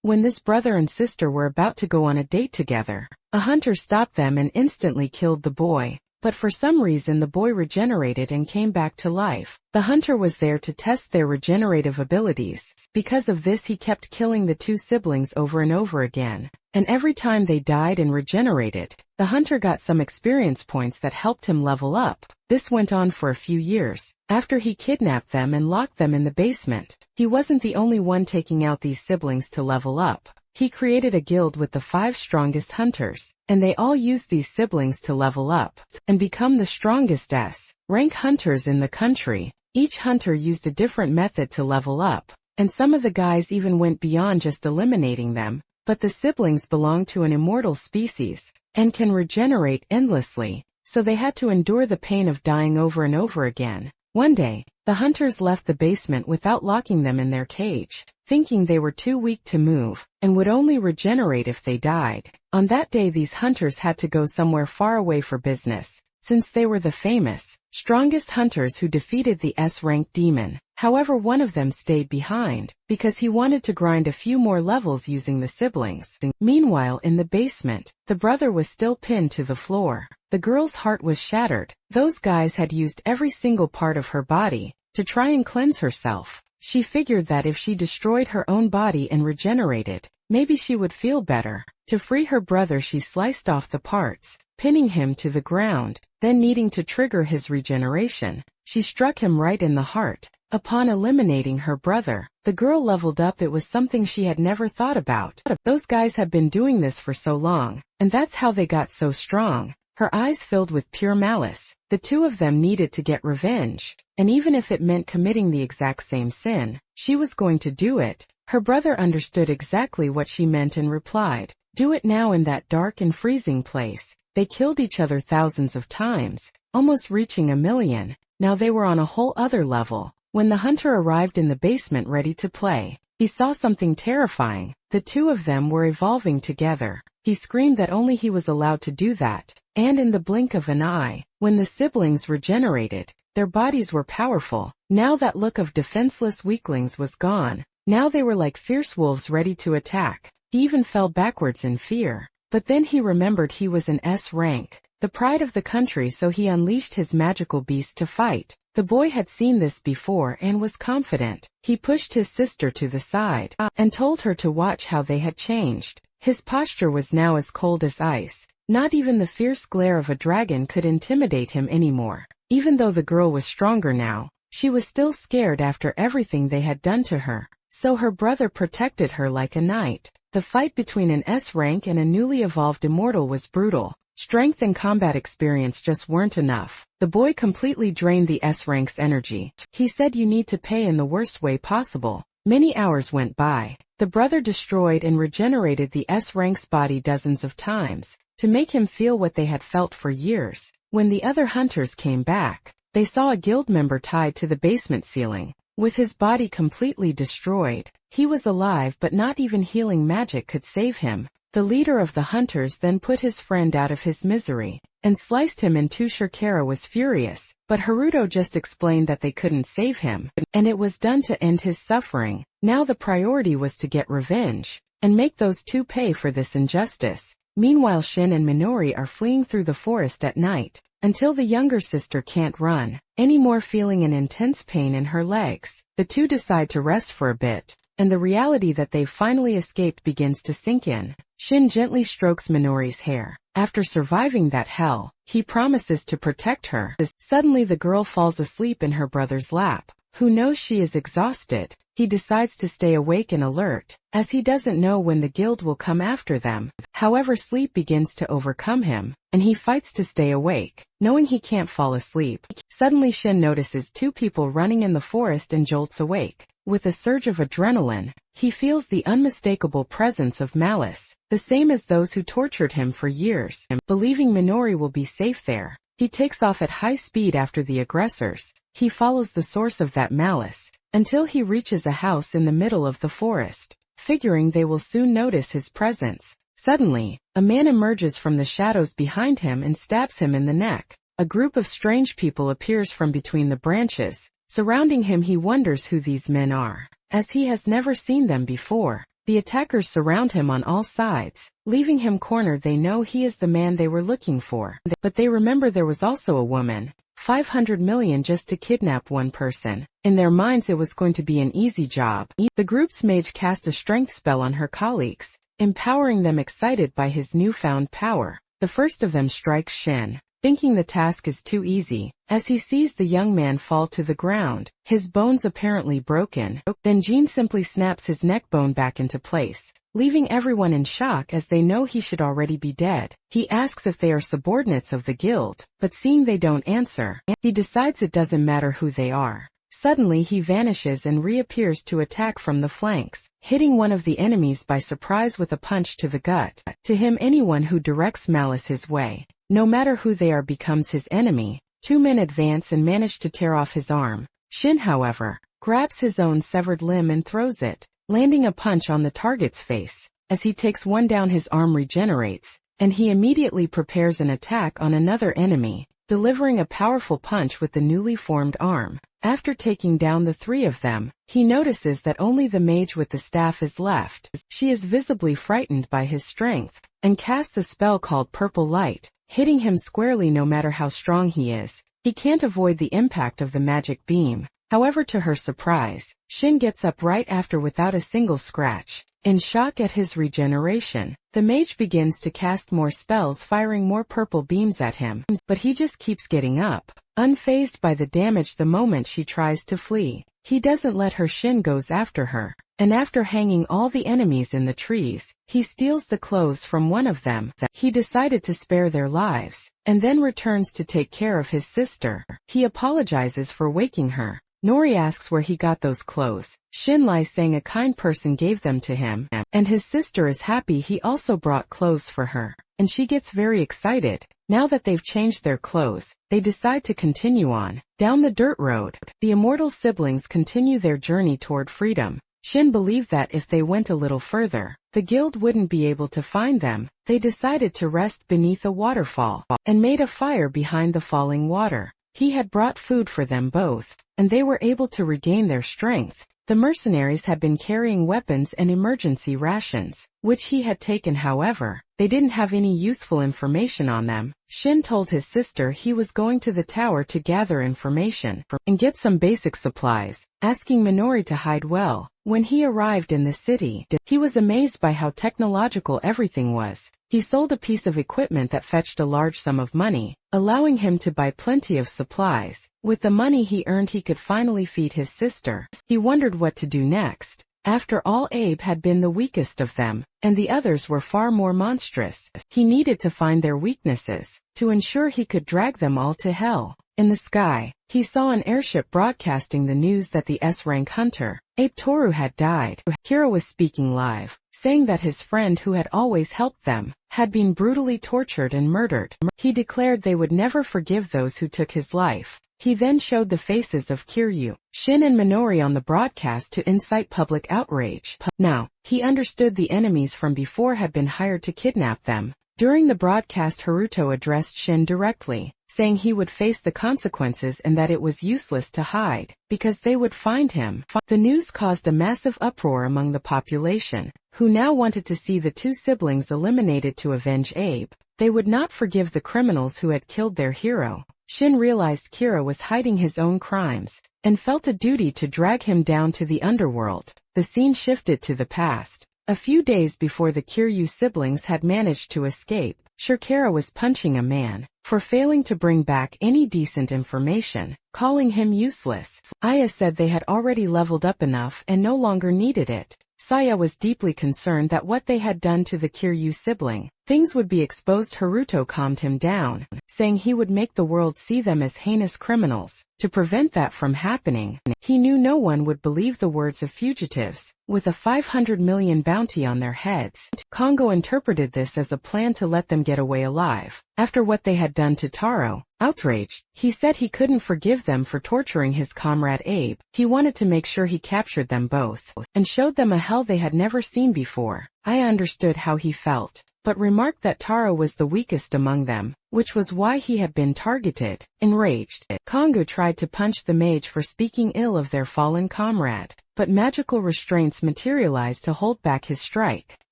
When this brother and sister were about to go on a date together, a hunter stopped them and instantly killed the boy. But for some reason the boy regenerated and came back to life. The hunter was there to test their regenerative abilities. Because of this he kept killing the two siblings over and over again. And every time they died and regenerated, the hunter got some experience points that helped him level up. This went on for a few years. After he kidnapped them and locked them in the basement, he wasn't the only one taking out these siblings to level up. He created a guild with the 5 strongest hunters, and they all used these siblings to level up and become the strongest S-rank hunters in the country. Each hunter used a different method to level up, and some of the guys even went beyond just eliminating them. But the siblings belong to an immortal species and can regenerate endlessly, so they had to endure the pain of dying over and over again. One day, the hunters left the basement without locking them in their cage, thinking they were too weak to move and would only regenerate if they died. On that day these hunters had to go somewhere far away for business, since they were the famous, strongest hunters who defeated the S-rank demon. However, one of them stayed behind, because he wanted to grind a few more levels using the siblings. Meanwhile, in the basement, the brother was still pinned to the floor. The girl's heart was shattered. Those guys had used every single part of her body to try and cleanse herself. She figured that if she destroyed her own body and regenerated, maybe she would feel better. To free her brother she sliced off the parts, pinning him to the ground. Then, needing to trigger his regeneration, she struck him right in the heart. Upon eliminating her brother, the girl leveled up. It was something she had never thought about. Those guys had been doing this for so long, and that's how they got so strong. Her eyes filled with pure malice. The two of them needed to get revenge, and even if it meant committing the exact same sin, she was going to do it. Her brother understood exactly what she meant and replied, "Do it now." In that dark and freezing place, they killed each other thousands of times, almost reaching 1,000,000. Now they were on a whole other level. When the hunter arrived in the basement ready to play, he saw something terrifying. The two of them were evolving together. He screamed that only he was allowed to do that, and in the blink of an eye, when the siblings regenerated, their bodies were powerful. Now that look of defenseless weaklings was gone. Now they were like fierce wolves ready to attack. He even fell backwards in fear. But then he remembered he was an S rank, the pride of the country, so he unleashed his magical beast to fight. The boy had seen this before and was confident. He pushed his sister to the side and told her to watch how they had changed. His posture was now as cold as ice. Not even the fierce glare of a dragon could intimidate him anymore. Even though the girl was stronger now, she was still scared after everything they had done to her. So her brother protected her like a knight. The fight between an S rank and a newly evolved immortal was brutal. Strength and combat experience just weren't enough. The boy completely drained the S rank's energy. He said, "You need to pay in the worst way possible." Many hours went by. The brother destroyed and regenerated the S rank's body dozens of times, to make him feel what they had felt for years. When the other hunters came back, they saw a guild member tied to the basement ceiling, with his body completely destroyed. He was alive, but not even healing magic could save him. The leader of the hunters then put his friend out of his misery and sliced him in two. Shakira was furious, but Haruto just explained that they couldn't save him, and it was done to end his suffering. Now the priority was to get revenge and make those two pay for this injustice. Meanwhile, Shin and Minori are fleeing through the forest at night, until the younger sister can't run anymore, feeling an intense pain in her legs. The two decide to rest for a bit, and the reality that they've finally escaped begins to sink in. Shin gently strokes Minori's hair. After surviving that hell, he promises to protect her. Suddenly the girl falls asleep in her brother's lap. Who knows she is exhausted? He decides to stay awake and alert, as he doesn't know when the guild will come after them. However, sleep begins to overcome him, and he fights to stay awake, knowing he can't fall asleep. Suddenly Shin notices two people running in the forest and jolts awake. With a surge of adrenaline, he feels the unmistakable presence of malice, the same as those who tortured him for years. Believing Minori will be safe there, he takes off at high speed after the aggressors. He follows the source of that malice until he reaches a house in the middle of the forest, figuring they will soon notice his presence. Suddenly, a man emerges from the shadows behind him and stabs him in the neck. A group of strange people appears from between the branches. Surrounding him, he wonders who these men are, as he has never seen them before. The attackers surround him on all sides, leaving him cornered. They know he is the man they were looking for, but they remember there was also a woman. 500 million just to kidnap one person. In their minds it was going to be an easy job. The group's mage cast a strength spell on her colleagues, empowering them. Excited by his newfound power, the first of them strikes Shin, thinking the task is too easy, as he sees the young man fall to the ground, his bones apparently broken. Then Jean simply snaps his neck bone back into place, leaving everyone in shock as they know he should already be dead. He asks if they are subordinates of the guild, but seeing they don't answer, he decides it doesn't matter who they are. Suddenly he vanishes and reappears to attack from the flanks, hitting one of the enemies by surprise with a punch to the gut. To him, anyone who directs malice his way, no matter who they are, becomes his enemy. Two men advance and manage to tear off his arm. Shin, however, grabs his own severed limb and throws it, landing a punch on the target's face. As he takes one down, his arm regenerates, and he immediately prepares an attack on another enemy, delivering a powerful punch with the newly formed arm. After taking down the three of them, he notices that only the mage with the staff is left. She is visibly frightened by his strength, and casts a spell called Purple Light, hitting him squarely. No matter how strong he is, he can't avoid the impact of the magic beam. However, to her surprise, Shin gets up right after without a single scratch. In shock at his regeneration, the mage begins to cast more spells, firing more purple beams at him, but he just keeps getting up, unfazed by the damage. The moment she tries to flee, he doesn't let her. Shin goes after her, and after hanging all the enemies in the trees, he steals the clothes from one of them. He decided to spare their lives, and then returns to take care of his sister. He apologizes for waking her. Nori asks where he got those clothes. Shin lies, saying a kind person gave them to him, and his sister is happy he also brought clothes for her, and she gets very excited. Now that they've changed their clothes, they decide to continue on, down the dirt road. The immortal siblings continue their journey toward freedom. Shin believed that if they went a little further, the guild wouldn't be able to find them. They decided to rest beneath a waterfall, and made a fire behind the falling water. He had brought food for them both, and they were able to regain their strength. The mercenaries had been carrying weapons and emergency rations, which he had taken. However, they didn't have any useful information on them. Shin told his sister he was going to the tower to gather information and get some basic supplies, asking Minori to hide well. When he arrived in the city, he was amazed by how technological everything was. He sold a piece of equipment that fetched a large sum of money, allowing him to buy plenty of supplies. With the money he earned, he could finally feed his sister. He wondered what to do next. After all, Abe had been the weakest of them, and the others were far more monstrous. He needed to find their weaknesses, to ensure he could drag them all to hell. In the sky, he saw an airship broadcasting the news that the S-rank hunter, Abe Toru, had died. Kira was speaking live, saying that his friend who had always helped them, had been brutally tortured and murdered. He declared they would never forgive those who took his life. He then showed the faces of Kiryu, Shin and Minori on the broadcast to incite public outrage. Now, he understood the enemies from before had been hired to kidnap them. During the broadcast, Haruto addressed Shin directly, saying he would face the consequences and that it was useless to hide, because they would find him. The news caused a massive uproar among the population, who now wanted to see the two siblings eliminated to avenge Abe. They would not forgive the criminals who had killed their hero. Shin realized Kira was hiding his own crimes, and felt a duty to drag him down to the underworld. The scene shifted to the past. A few days before the Kiryu siblings had managed to escape, Shirkera was punching a man for failing to bring back any decent information, calling him useless. Aya said they had already leveled up enough and no longer needed it. Saya was deeply concerned that what they had done to the Kiryu sibling, things would be exposed. Haruto calmed him down, saying he would make the world see them as heinous criminals. To prevent that from happening, he knew no one would believe the words of fugitives, with a 500 million bounty on their heads. Kongo interpreted this as a plan to let them get away alive. After what they had done to Taro, outraged, he said he couldn't forgive them for torturing his comrade Abe. He wanted to make sure he captured them both, and showed them a hell they had never seen before. I understood how he felt, but remarked that Taro was the weakest among them, which was why he had been targeted. Enraged, Kongo tried to punch the mage for speaking ill of their fallen comrade. but magical restraints materialized to hold back his strike.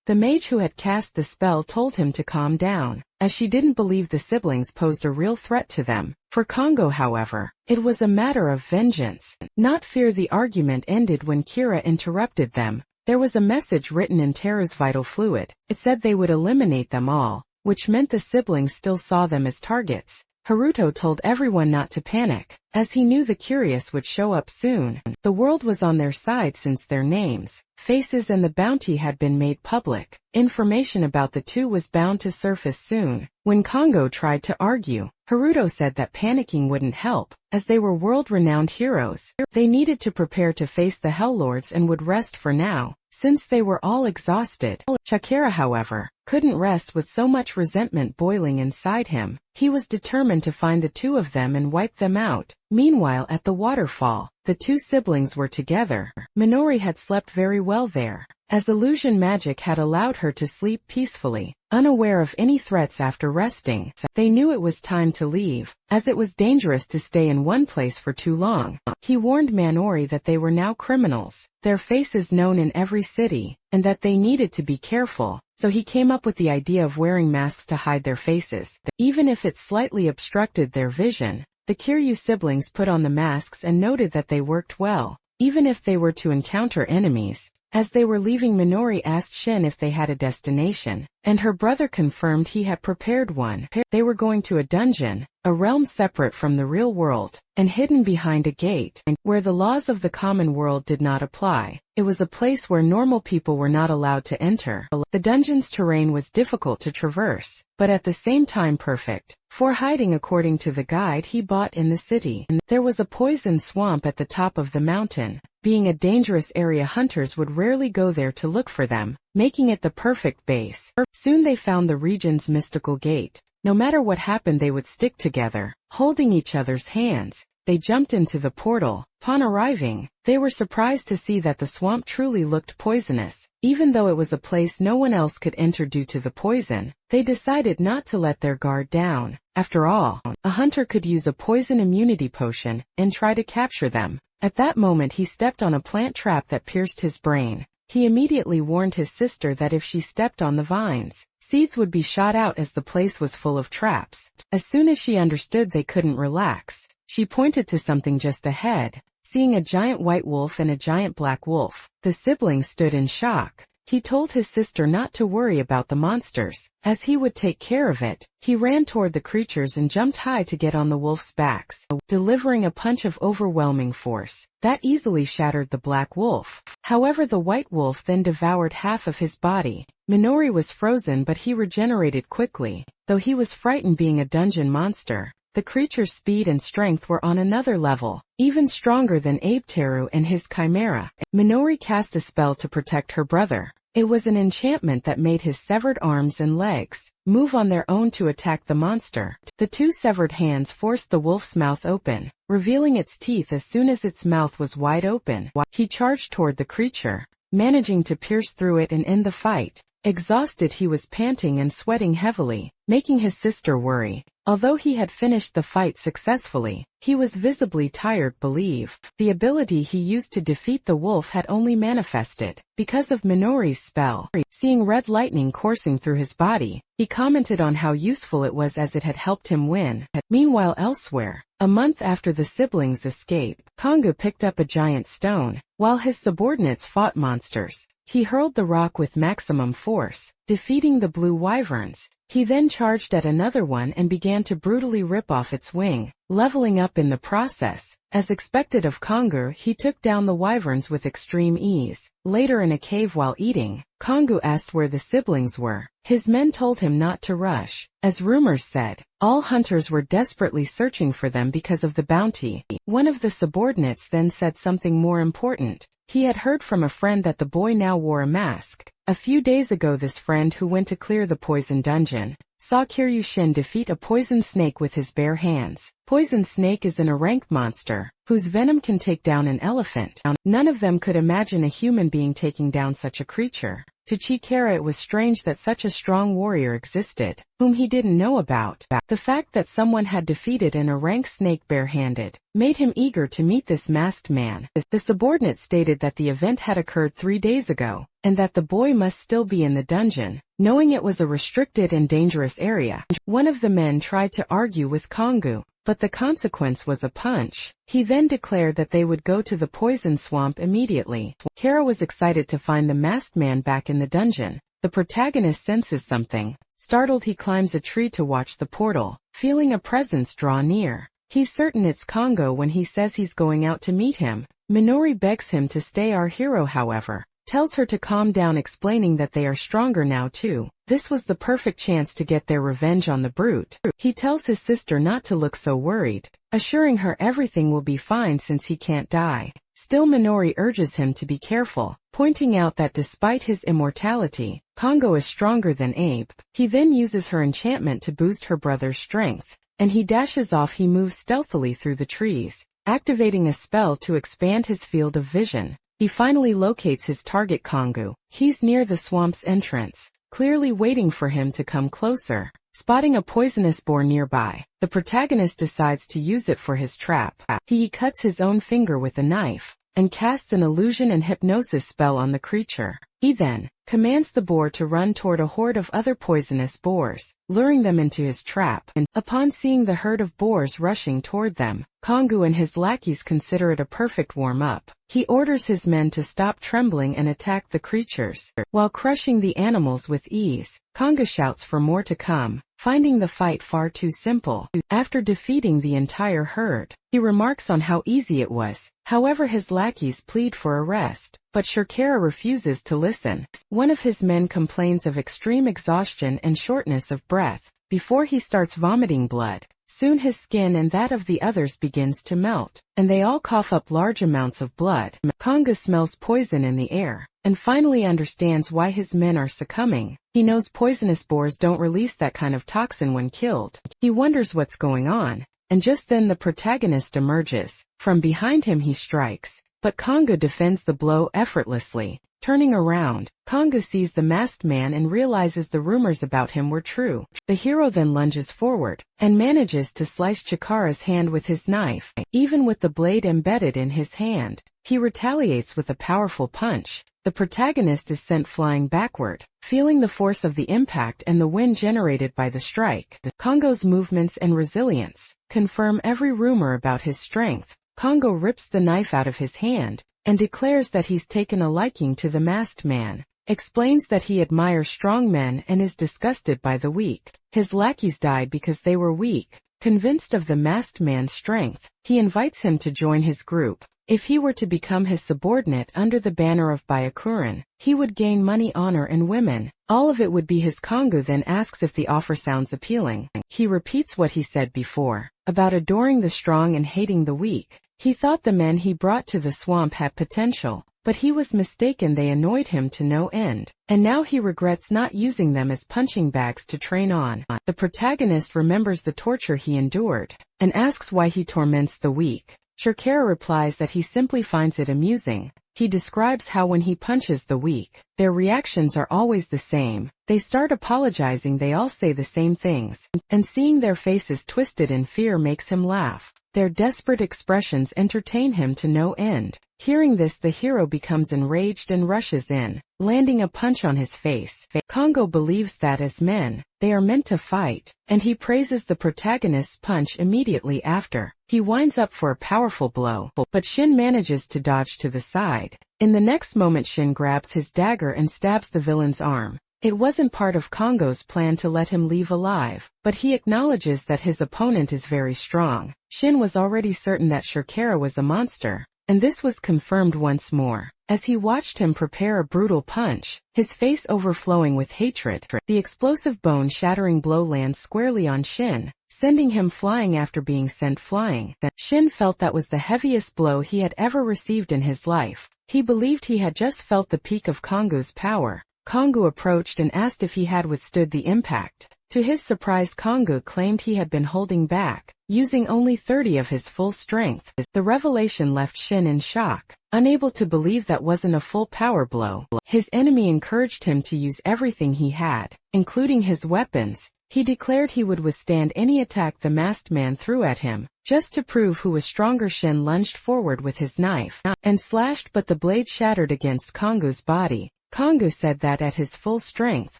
The mage who had cast the spell told him to calm down, as she didn't believe the siblings posed a real threat to them. For Congo, however, it was a matter of vengeance, not fear. The argument ended when Kira interrupted them. There was a message written in Terra's vital fluid. It said they would eliminate them all, which meant the siblings still saw them as targets. Haruto told everyone not to panic, as he knew the curious would show up soon. The world was on their side since their names, faces and the bounty had been made public. Information about the two was bound to surface soon. When Congo tried to argue, Haruto said that panicking wouldn't help, as they were world-renowned heroes. They needed to prepare to face the Helllords and would rest for now, since they were all exhausted. Chakera, however, couldn't rest with so much resentment boiling inside him. He was determined to find the two of them and wipe them out. Meanwhile, at the waterfall, the two siblings were together. Minori had slept very well there, as illusion magic had allowed her to sleep peacefully, unaware of any threats. After resting, they knew it was time to leave, as it was dangerous to stay in one place for too long. He warned Minori that they were now criminals, their faces known in every city, and that they needed to be careful. So he came up with the idea of wearing masks to hide their faces, even if it slightly obstructed their vision. The Kiryu siblings put on the masks and noted that they worked well, even if they were to encounter enemies. As they were leaving, Minori asked Shin if they had a destination, and her brother confirmed he had prepared one. They were going to a dungeon, a realm separate from the real world, and hidden behind a gate, where the laws of the common world did not apply. It was a place where normal people were not allowed to enter. The dungeon's terrain was difficult to traverse, but at the same time perfect for hiding according to the guide he bought in the city. There was a poison swamp at the top of the mountain. Being a dangerous area, hunters would rarely go there to look for them, making it the perfect base. Soon they found the region's mystical gate. No matter what happened, they would stick together, holding each other's hands. They jumped into the portal. Upon arriving, they were surprised to see that the swamp truly looked poisonous. Even though it was a place no one else could enter due to the poison, they decided not to let their guard down. After all, a hunter could use a poison immunity potion and try to capture them. At that moment, he stepped on a plant trap that pierced his brain. He immediately warned his sister that if she stepped on the vines, seeds would be shot out, as the place was full of traps. As soon as she understood they couldn't relax, she pointed to something just ahead, seeing a giant white wolf and a giant black wolf. The siblings stood in shock. He told his sister not to worry about the monsters, as he would take care of it. He ran toward the creatures and jumped high to get on the wolf's backs, delivering a punch of overwhelming force that easily shattered the black wolf. However, the white wolf then devoured half of his body. Minori was frozen, but he regenerated quickly. Though he was frightened being a dungeon monster, the creature's speed and strength were on another level, even stronger than Abeteru and his chimera. Minori cast a spell to protect her brother. It was an enchantment that made his severed arms and legs move on their own to attack the monster. The two severed hands forced the wolf's mouth open, revealing its teeth as soon as its mouth was wide open. He charged toward the creature, managing to pierce through it and end the fight. Exhausted, he was panting and sweating heavily, making his sister worry. Although he had finished the fight successfully, he was visibly tired. Believe the ability he used to defeat the wolf had only manifested because of Minori's spell. Seeing red lightning coursing through his body, he commented on how useful it was, as it had helped him win. Meanwhile, elsewhere, a month after the siblings' escape, Konga picked up a giant stone. While his subordinates fought monsters, he hurled the rock with maximum force, defeating the blue wyverns. He then charged at another one and began to brutally rip off its wing, leveling up in the process. As expected of Kongu, he took down the wyverns with extreme ease. Later, in a cave while eating, Kongu asked where the siblings were. His men told him not to rush. As rumors said, all hunters were desperately searching for them because of the bounty. One of the subordinates then said something more important. He had heard from a friend that the boy now wore a mask. A few days ago, this friend, who went to clear the poison dungeon, saw Kiryu Shin defeat a poison snake with his bare hands. Poison snake is an rank monster, whose venom can take down an elephant. None of them could imagine a human being taking down such a creature. To Chikara it was strange that such a strong warrior existed, whom he didn't know about. The fact that someone had defeated an rank snake barehanded made him eager to meet this masked man. The subordinate stated that the event had occurred 3 days ago, and that the boy must still be in the dungeon, knowing it was a restricted and dangerous area. One of the men tried to argue with Kongu, but the consequence was a punch. He then declared that they would go to the poison swamp immediately. Kara was excited to find the masked man back in the dungeon. The protagonist senses something. Startled, he climbs a tree to watch the portal, feeling a presence draw near. He's certain it's Kongo when he says he's going out to meet him. Minori begs him to stay. Our hero, however, tells her to calm down, explaining that they are stronger now too. This was the perfect chance to get their revenge on the brute. He tells his sister not to look so worried, assuring her everything will be fine since he can't die. Still, Minori urges him to be careful, pointing out that despite his immortality, Kongo is stronger than Abe. He then uses her enchantment to boost her brother's strength, and he dashes off. He moves stealthily through the trees, activating a spell to expand his field of vision. He finally locates his target, Kongu. He's near the swamp's entrance, clearly waiting for him to come closer. Spotting a poisonous boar nearby, the protagonist decides to use it for his trap. He cuts his own finger with a knife, and casts an illusion and hypnosis spell on the creature. He then commands the boar to run toward a horde of other poisonous boars, luring them into his trap. And upon seeing the herd of boars rushing toward them, Kongu and his lackeys consider it a perfect warm-up. He orders his men to stop trembling and attack the creatures. While crushing the animals with ease, Kongu shouts for more to come, finding the fight far too simple. After defeating the entire herd, he remarks on how easy it was. However, his lackeys plead for a rest, but Shirkara refuses to listen. One of his men complains of extreme exhaustion and shortness of breath before he starts vomiting blood. Soon his skin and that of the others begins to melt, and they all cough up large amounts of blood. Kongu smells poison in the air, and finally understands why his men are succumbing. He knows poisonous boars don't release that kind of toxin when killed. He wonders what's going on, and just then the protagonist emerges. From behind him he strikes, but Kongu defends the blow effortlessly. Turning around, Kongu sees the masked man and realizes the rumors about him were true. The hero then lunges forward, and manages to slice Chikara's hand with his knife. Even with the blade embedded in his hand, he retaliates with a powerful punch. The protagonist is sent flying backward, feeling the force of the impact and the wind generated by the strike. Kongo's movements and resilience confirm every rumor about his strength. Kongo rips the knife out of his hand, and declares that he's taken a liking to the masked man, explains that he admires strong men and is disgusted by the weak. His lackeys died because they were weak. Convinced of the masked man's strength, he invites him to join his group. If he were to become his subordinate under the banner of Byakuran, he would gain money, honor, and women. All of it would be his. Kongu then asks if the offer sounds appealing. He repeats what he said before, about adoring the strong and hating the weak. He thought the men he brought to the swamp had potential, but he was mistaken. They annoyed him to no end, and now he regrets not using them as punching bags to train on. The protagonist remembers the torture he endured, and asks why he torments the weak. Shirkara replies that he simply finds it amusing. He describes how when he punches the weak, their reactions are always the same. They start apologizing, they all say the same things, and seeing their faces twisted in fear makes him laugh. Their desperate expressions entertain him to no end. Hearing this, the hero becomes enraged and rushes in, landing a punch on his face. Kongo believes that as men, they are meant to fight, and he praises the protagonist's punch immediately after. He winds up for a powerful blow, but Shin manages to dodge to the side. In the next moment, Shin grabs his dagger and stabs the villain's arm. It wasn't part of Kongo's plan to let him leave alive, but he acknowledges that his opponent is very strong. Shin was already certain that Shirkara was a monster, and this was confirmed once more, as he watched him prepare a brutal punch, his face overflowing with hatred. The explosive bone-shattering blow lands squarely on Shin, sending him flying after being sent flying. Shin felt that was the heaviest blow he had ever received in his life. He believed he had just felt the peak of Kongo's power. Kongo approached and asked if he had withstood the impact. To his surprise, Kongo claimed he had been holding back, using only 30 of his full strength. The revelation left Shin in shock, unable to believe that wasn't a full power blow. His enemy encouraged him to use everything he had, including his weapons. He declared he would withstand any attack the masked man threw at him. Just to prove who was stronger, Shin lunged forward with his knife and slashed, but the blade shattered against Kongo's body. Kongo said that at his full strength,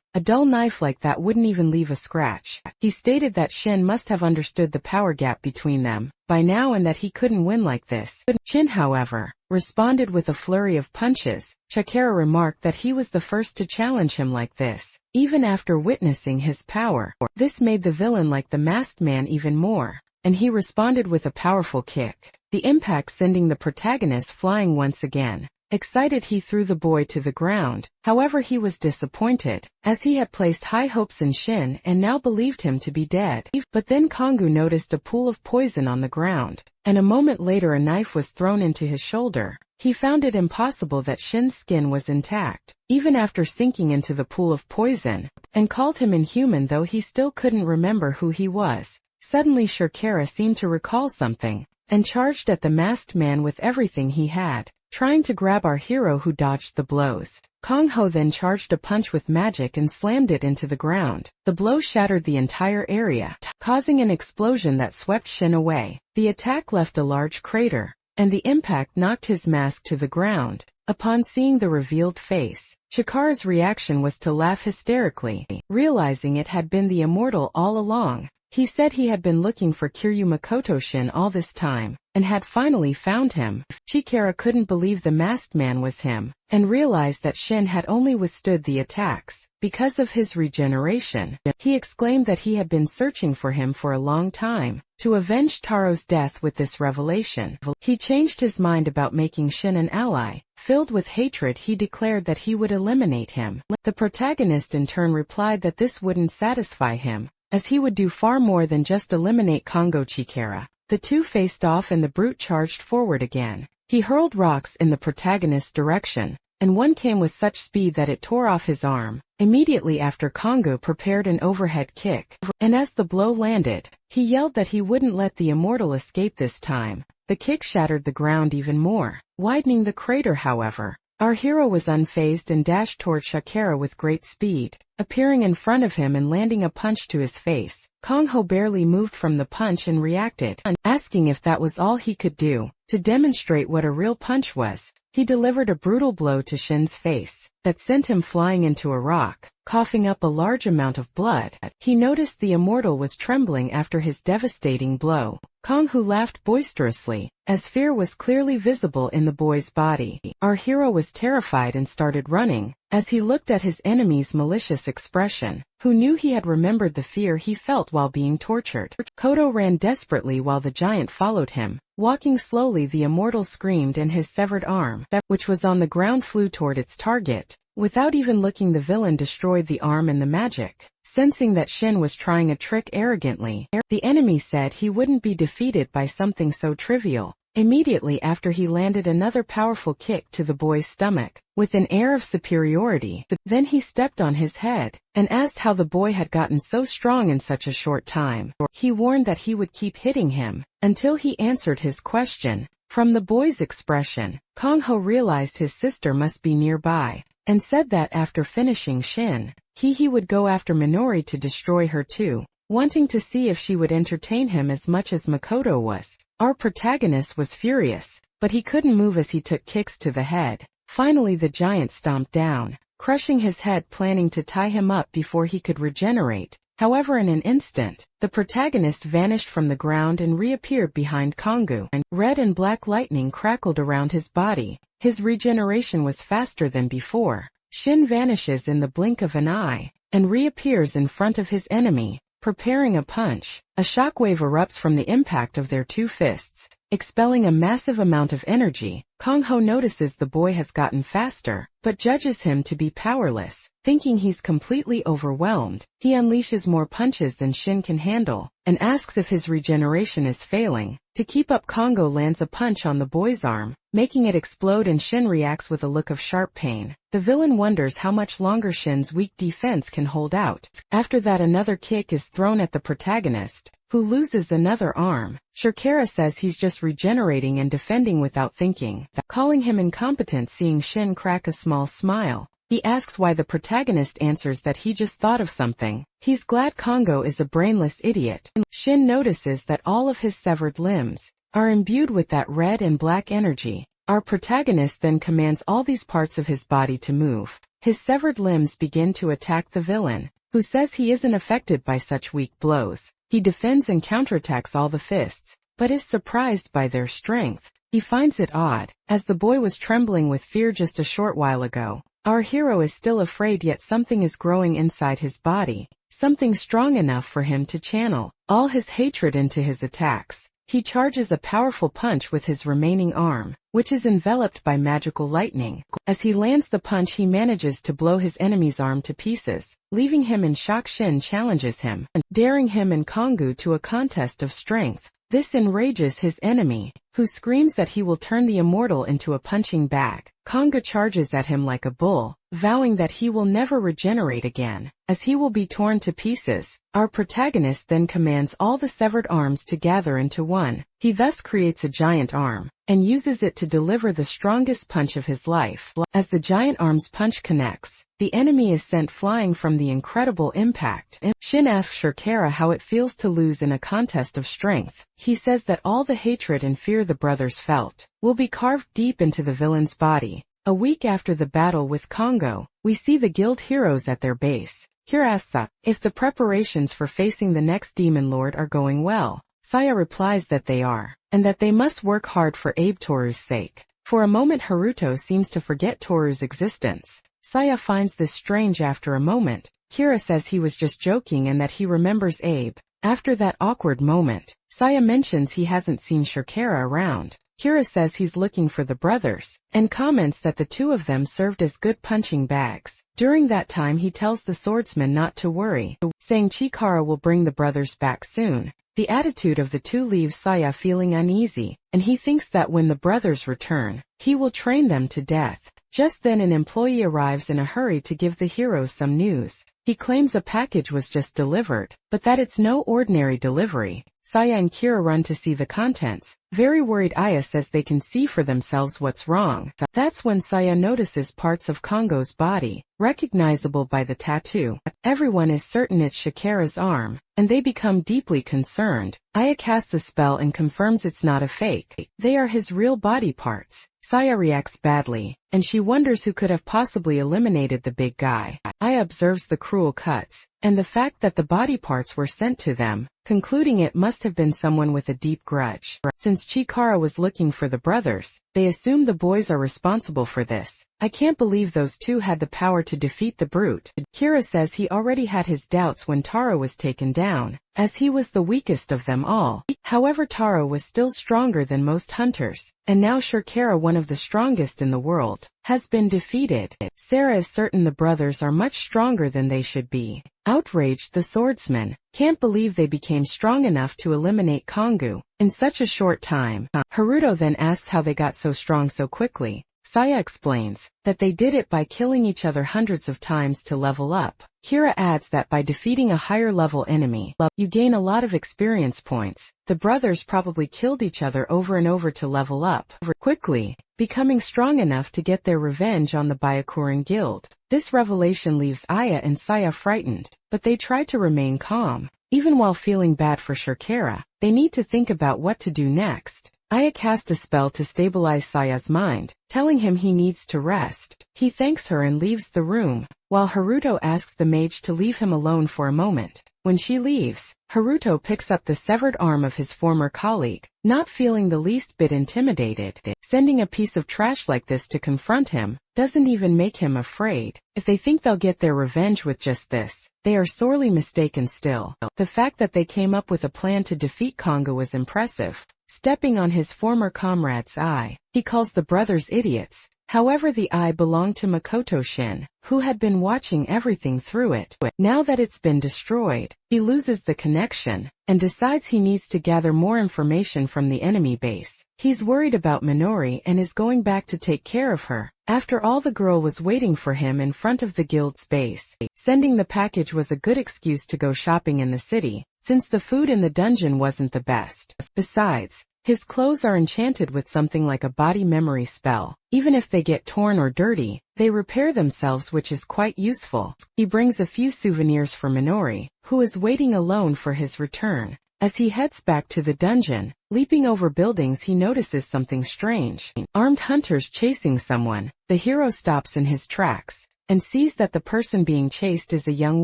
a dull knife like that wouldn't even leave a scratch. He stated that Shin must have understood the power gap between them by now and that he couldn't win like this. Shin, however, responded with a flurry of punches. Chikara remarked that he was the first to challenge him like this, even after witnessing his power. This made the villain like the masked man even more, and he responded with a powerful kick, the impact sending the protagonist flying once again. Excited, he threw the boy to the ground. However, he was disappointed, as he had placed high hopes in Shin and now believed him to be dead. But then Kongo noticed a pool of poison on the ground, and a moment later a knife was thrown into his shoulder. He found it impossible that Shin's skin was intact, even after sinking into the pool of poison, and called him inhuman, though he still couldn't remember who he was. Suddenly Chikara seemed to recall something, and charged at the masked man with everything he had, trying to grab our hero, who dodged the blows. Kong-ho then charged a punch with magic and slammed it into the ground. The blow shattered the entire area, causing an explosion that swept Shin away. The attack left a large crater, and the impact knocked his mask to the ground. Upon seeing the revealed face, Chikara's reaction was to laugh hysterically, realizing it had been the immortal all along. He said he had been looking for Kiryu Makoto Shin all this time, and had finally found him. Chikara couldn't believe the masked man was him, and realized that Shin had only withstood the attacks because of his regeneration. He exclaimed that he had been searching for him for a long time, to avenge Taro's death. With this revelation, he changed his mind about making Shin an ally. Filled with hatred, he declared that he would eliminate him. The protagonist in turn replied that this wouldn't satisfy him, as he would do far more than just eliminate Kongo Chikara. The two faced off and the brute charged forward again. He hurled rocks in the protagonist's direction, and one came with such speed that it tore off his arm. Immediately after, Kongo prepared an overhead kick, and as the blow landed, he yelled that he wouldn't let the immortal escape this time. The kick shattered the ground even more, widening the crater. However, our hero was unfazed and dashed toward Chikara with great speed, appearing in front of him and landing a punch to his face. Kong-ho barely moved from the punch and reacted, asking if that was all he could do. To demonstrate what a real punch was, he delivered a brutal blow to Shin's face that sent him flying into a rock, coughing up a large amount of blood. He noticed the immortal was trembling after his devastating blow. Kong-ho laughed boisterously, as fear was clearly visible in the boy's body. Our hero was terrified and started running, as he looked at his enemy's malicious expression, who knew he had remembered the fear he felt while being tortured. Kodo ran desperately while the giant followed him. Walking slowly, the immortal screamed and his severed arm, which was on the ground, flew toward its target. Without even looking, the villain destroyed the arm and the magic. Sensing that Shin was trying a trick arrogantly, the enemy said he wouldn't be defeated by something so trivial. Immediately after, he landed another powerful kick to the boy's stomach, with an air of superiority. Then he stepped on his head, and asked how the boy had gotten so strong in such a short time. He warned that he would keep hitting him, until he answered his question. From the boy's expression, Kong-ho realized his sister must be nearby, and said that after finishing Shin, he would go after Minori to destroy her too, wanting to see if she would entertain him as much as Makoto was. Our protagonist was furious, but he couldn't move as he took kicks to the head. Finally, the giant stomped down, crushing his head, planning to tie him up before he could regenerate. However, in an instant, the protagonist vanished from the ground and reappeared behind Kongo. Red and black lightning crackled around his body. His regeneration was faster than before. Shin vanishes in the blink of an eye, and reappears in front of his enemy, preparing a punch. A shockwave erupts from the impact of their two fists. expelling a massive amount of energy. Kongho notices the boy has gotten faster, but judges him to be powerless. Thinking he's completely overwhelmed, he unleashes more punches than Shin can handle, and asks if his regeneration is failing. To keep up, Kongo lands a punch on the boy's arm, making it explode, and Shin reacts with a look of sharp pain. The villain wonders how much longer Shin's weak defense can hold out. After that, another kick is thrown at the protagonist, who loses another arm. Shakira says he's just regenerating and defending without thinking, calling him incompetent. Seeing Shin crack a small smile, he asks why. The protagonist answers that he just thought of something. He's glad Kongo is a brainless idiot. Shin notices that all of his severed limbs are imbued with that red and black energy. Our protagonist then commands all these parts of his body to move. His severed limbs begin to attack the villain, who says he isn't affected by such weak blows. He defends and counterattacks all the fists, but is surprised by their strength. He finds it odd, as the boy was trembling with fear just a short while ago. Our hero is still afraid, yet something is growing inside his body, something strong enough for him to channel all his hatred into his attacks. He charges a powerful punch with his remaining arm, which is enveloped by magical lightning. As he lands the punch, he manages to blow his enemy's arm to pieces, leaving him in shock. Shin challenges him, daring him and Kongu to a contest of strength. This enrages his enemy, who screams that he will turn the immortal into a punching bag. Konga charges at him like a bull, vowing that he will never regenerate again, as he will be torn to pieces. Our protagonist then commands all the severed arms to gather into one. He thus creates a giant arm, and uses it to deliver the strongest punch of his life. As the giant arm's punch connects, the enemy is sent flying from the incredible impact. Shin asks Shakira how it feels to lose in a contest of strength. He says that all the hatred and fear the brothers felt will be carved deep into the villain's body. A week after the battle with Kongo, we see the guild heroes at their base. Kira asks if the preparations for facing the next demon lord are going well. Saya replies that they are, and that they must work hard for Abe Toru's sake. For a moment, Haruto seems to forget Toru's existence. Saya finds this strange. After a moment, Kira says he was just joking and that he remembers Abe. After that awkward moment, Saya mentions he hasn't seen Shakira around. Kira says he's looking for the brothers, and comments that the two of them served as good punching bags. During that time, he tells the swordsman not to worry, saying Chikara will bring the brothers back soon. The attitude of the two leaves Saya feeling uneasy, and he thinks that when the brothers return, he will train them to death. Just then, an employee arrives in a hurry to give the heroes some news. He claims a package was just delivered, but that it's no ordinary delivery. Saya and Kira run to see the contents. Very worried, Aya says they can see for themselves what's wrong. That's when Saya notices parts of Kongo's body, recognizable by the tattoo. Everyone is certain it's Shakira's arm, and they become deeply concerned. Aya casts the spell and confirms it's not a fake. They are his real body parts. Saya reacts badly, and she wonders who could have possibly eliminated the big guy. Aya observes the cruel cuts, and the fact that the body parts were sent to them, concluding it must have been someone with a deep grudge. Since Chikara was looking for the brothers, they assume the boys are responsible for this. I can't believe those two had the power to defeat the brute. Kira says he already had his doubts when Taro was taken down, as he was the weakest of them all. However, Taro was still stronger than most hunters, and now Shakira, one of the strongest in the world, has been defeated. Sarah is certain the brothers are much stronger than they should be. Outraged, the swordsman can't believe they became strong enough to eliminate Kongu in such a short time. Haruto then asks how they got so strong so quickly. Saya explains that they did it by killing each other hundreds of times to level up. Kira adds that by defeating a higher level enemy, you gain a lot of experience points. The brothers probably killed each other over and over to level up quickly, becoming strong enough to get their revenge on the Byakuran guild. This revelation leaves Aya and Saya frightened, but they try to remain calm. Even while feeling bad for Shakira, they need to think about what to do next. Aya casts a spell to stabilize Saya's mind, telling him he needs to rest. He thanks her and leaves the room, while Haruto asks the mage to leave him alone for a moment. When she leaves, Haruto picks up the severed arm of his former colleague, not feeling the least bit intimidated. Sending a piece of trash like this to confront him doesn't even make him afraid. If they think they'll get their revenge with just this, they are sorely mistaken. Still, the fact that they came up with a plan to defeat Kongo was impressive. stepping on his former comrade's eye. He calls the brothers idiots. However, the eye belonged to Makoto Shin, who had been watching everything through it. Now that it's been destroyed, he loses the connection, and decides he needs to gather more information from the enemy base. He's worried about Minori and is going back to take care of her. After all, the girl was waiting for him in front of the guild's base. Sending the package was a good excuse to go shopping in the city, since the food in the dungeon wasn't the best. Besides, his clothes are enchanted with something like a body memory spell. Even if they get torn or dirty, they repair themselves, which is quite useful. He brings a few souvenirs for Minori, who is waiting alone for his return. As he heads back to the dungeon, leaping over buildings, he notices something strange. Armed hunters chasing someone. The hero stops in his tracks and sees that the person being chased is a young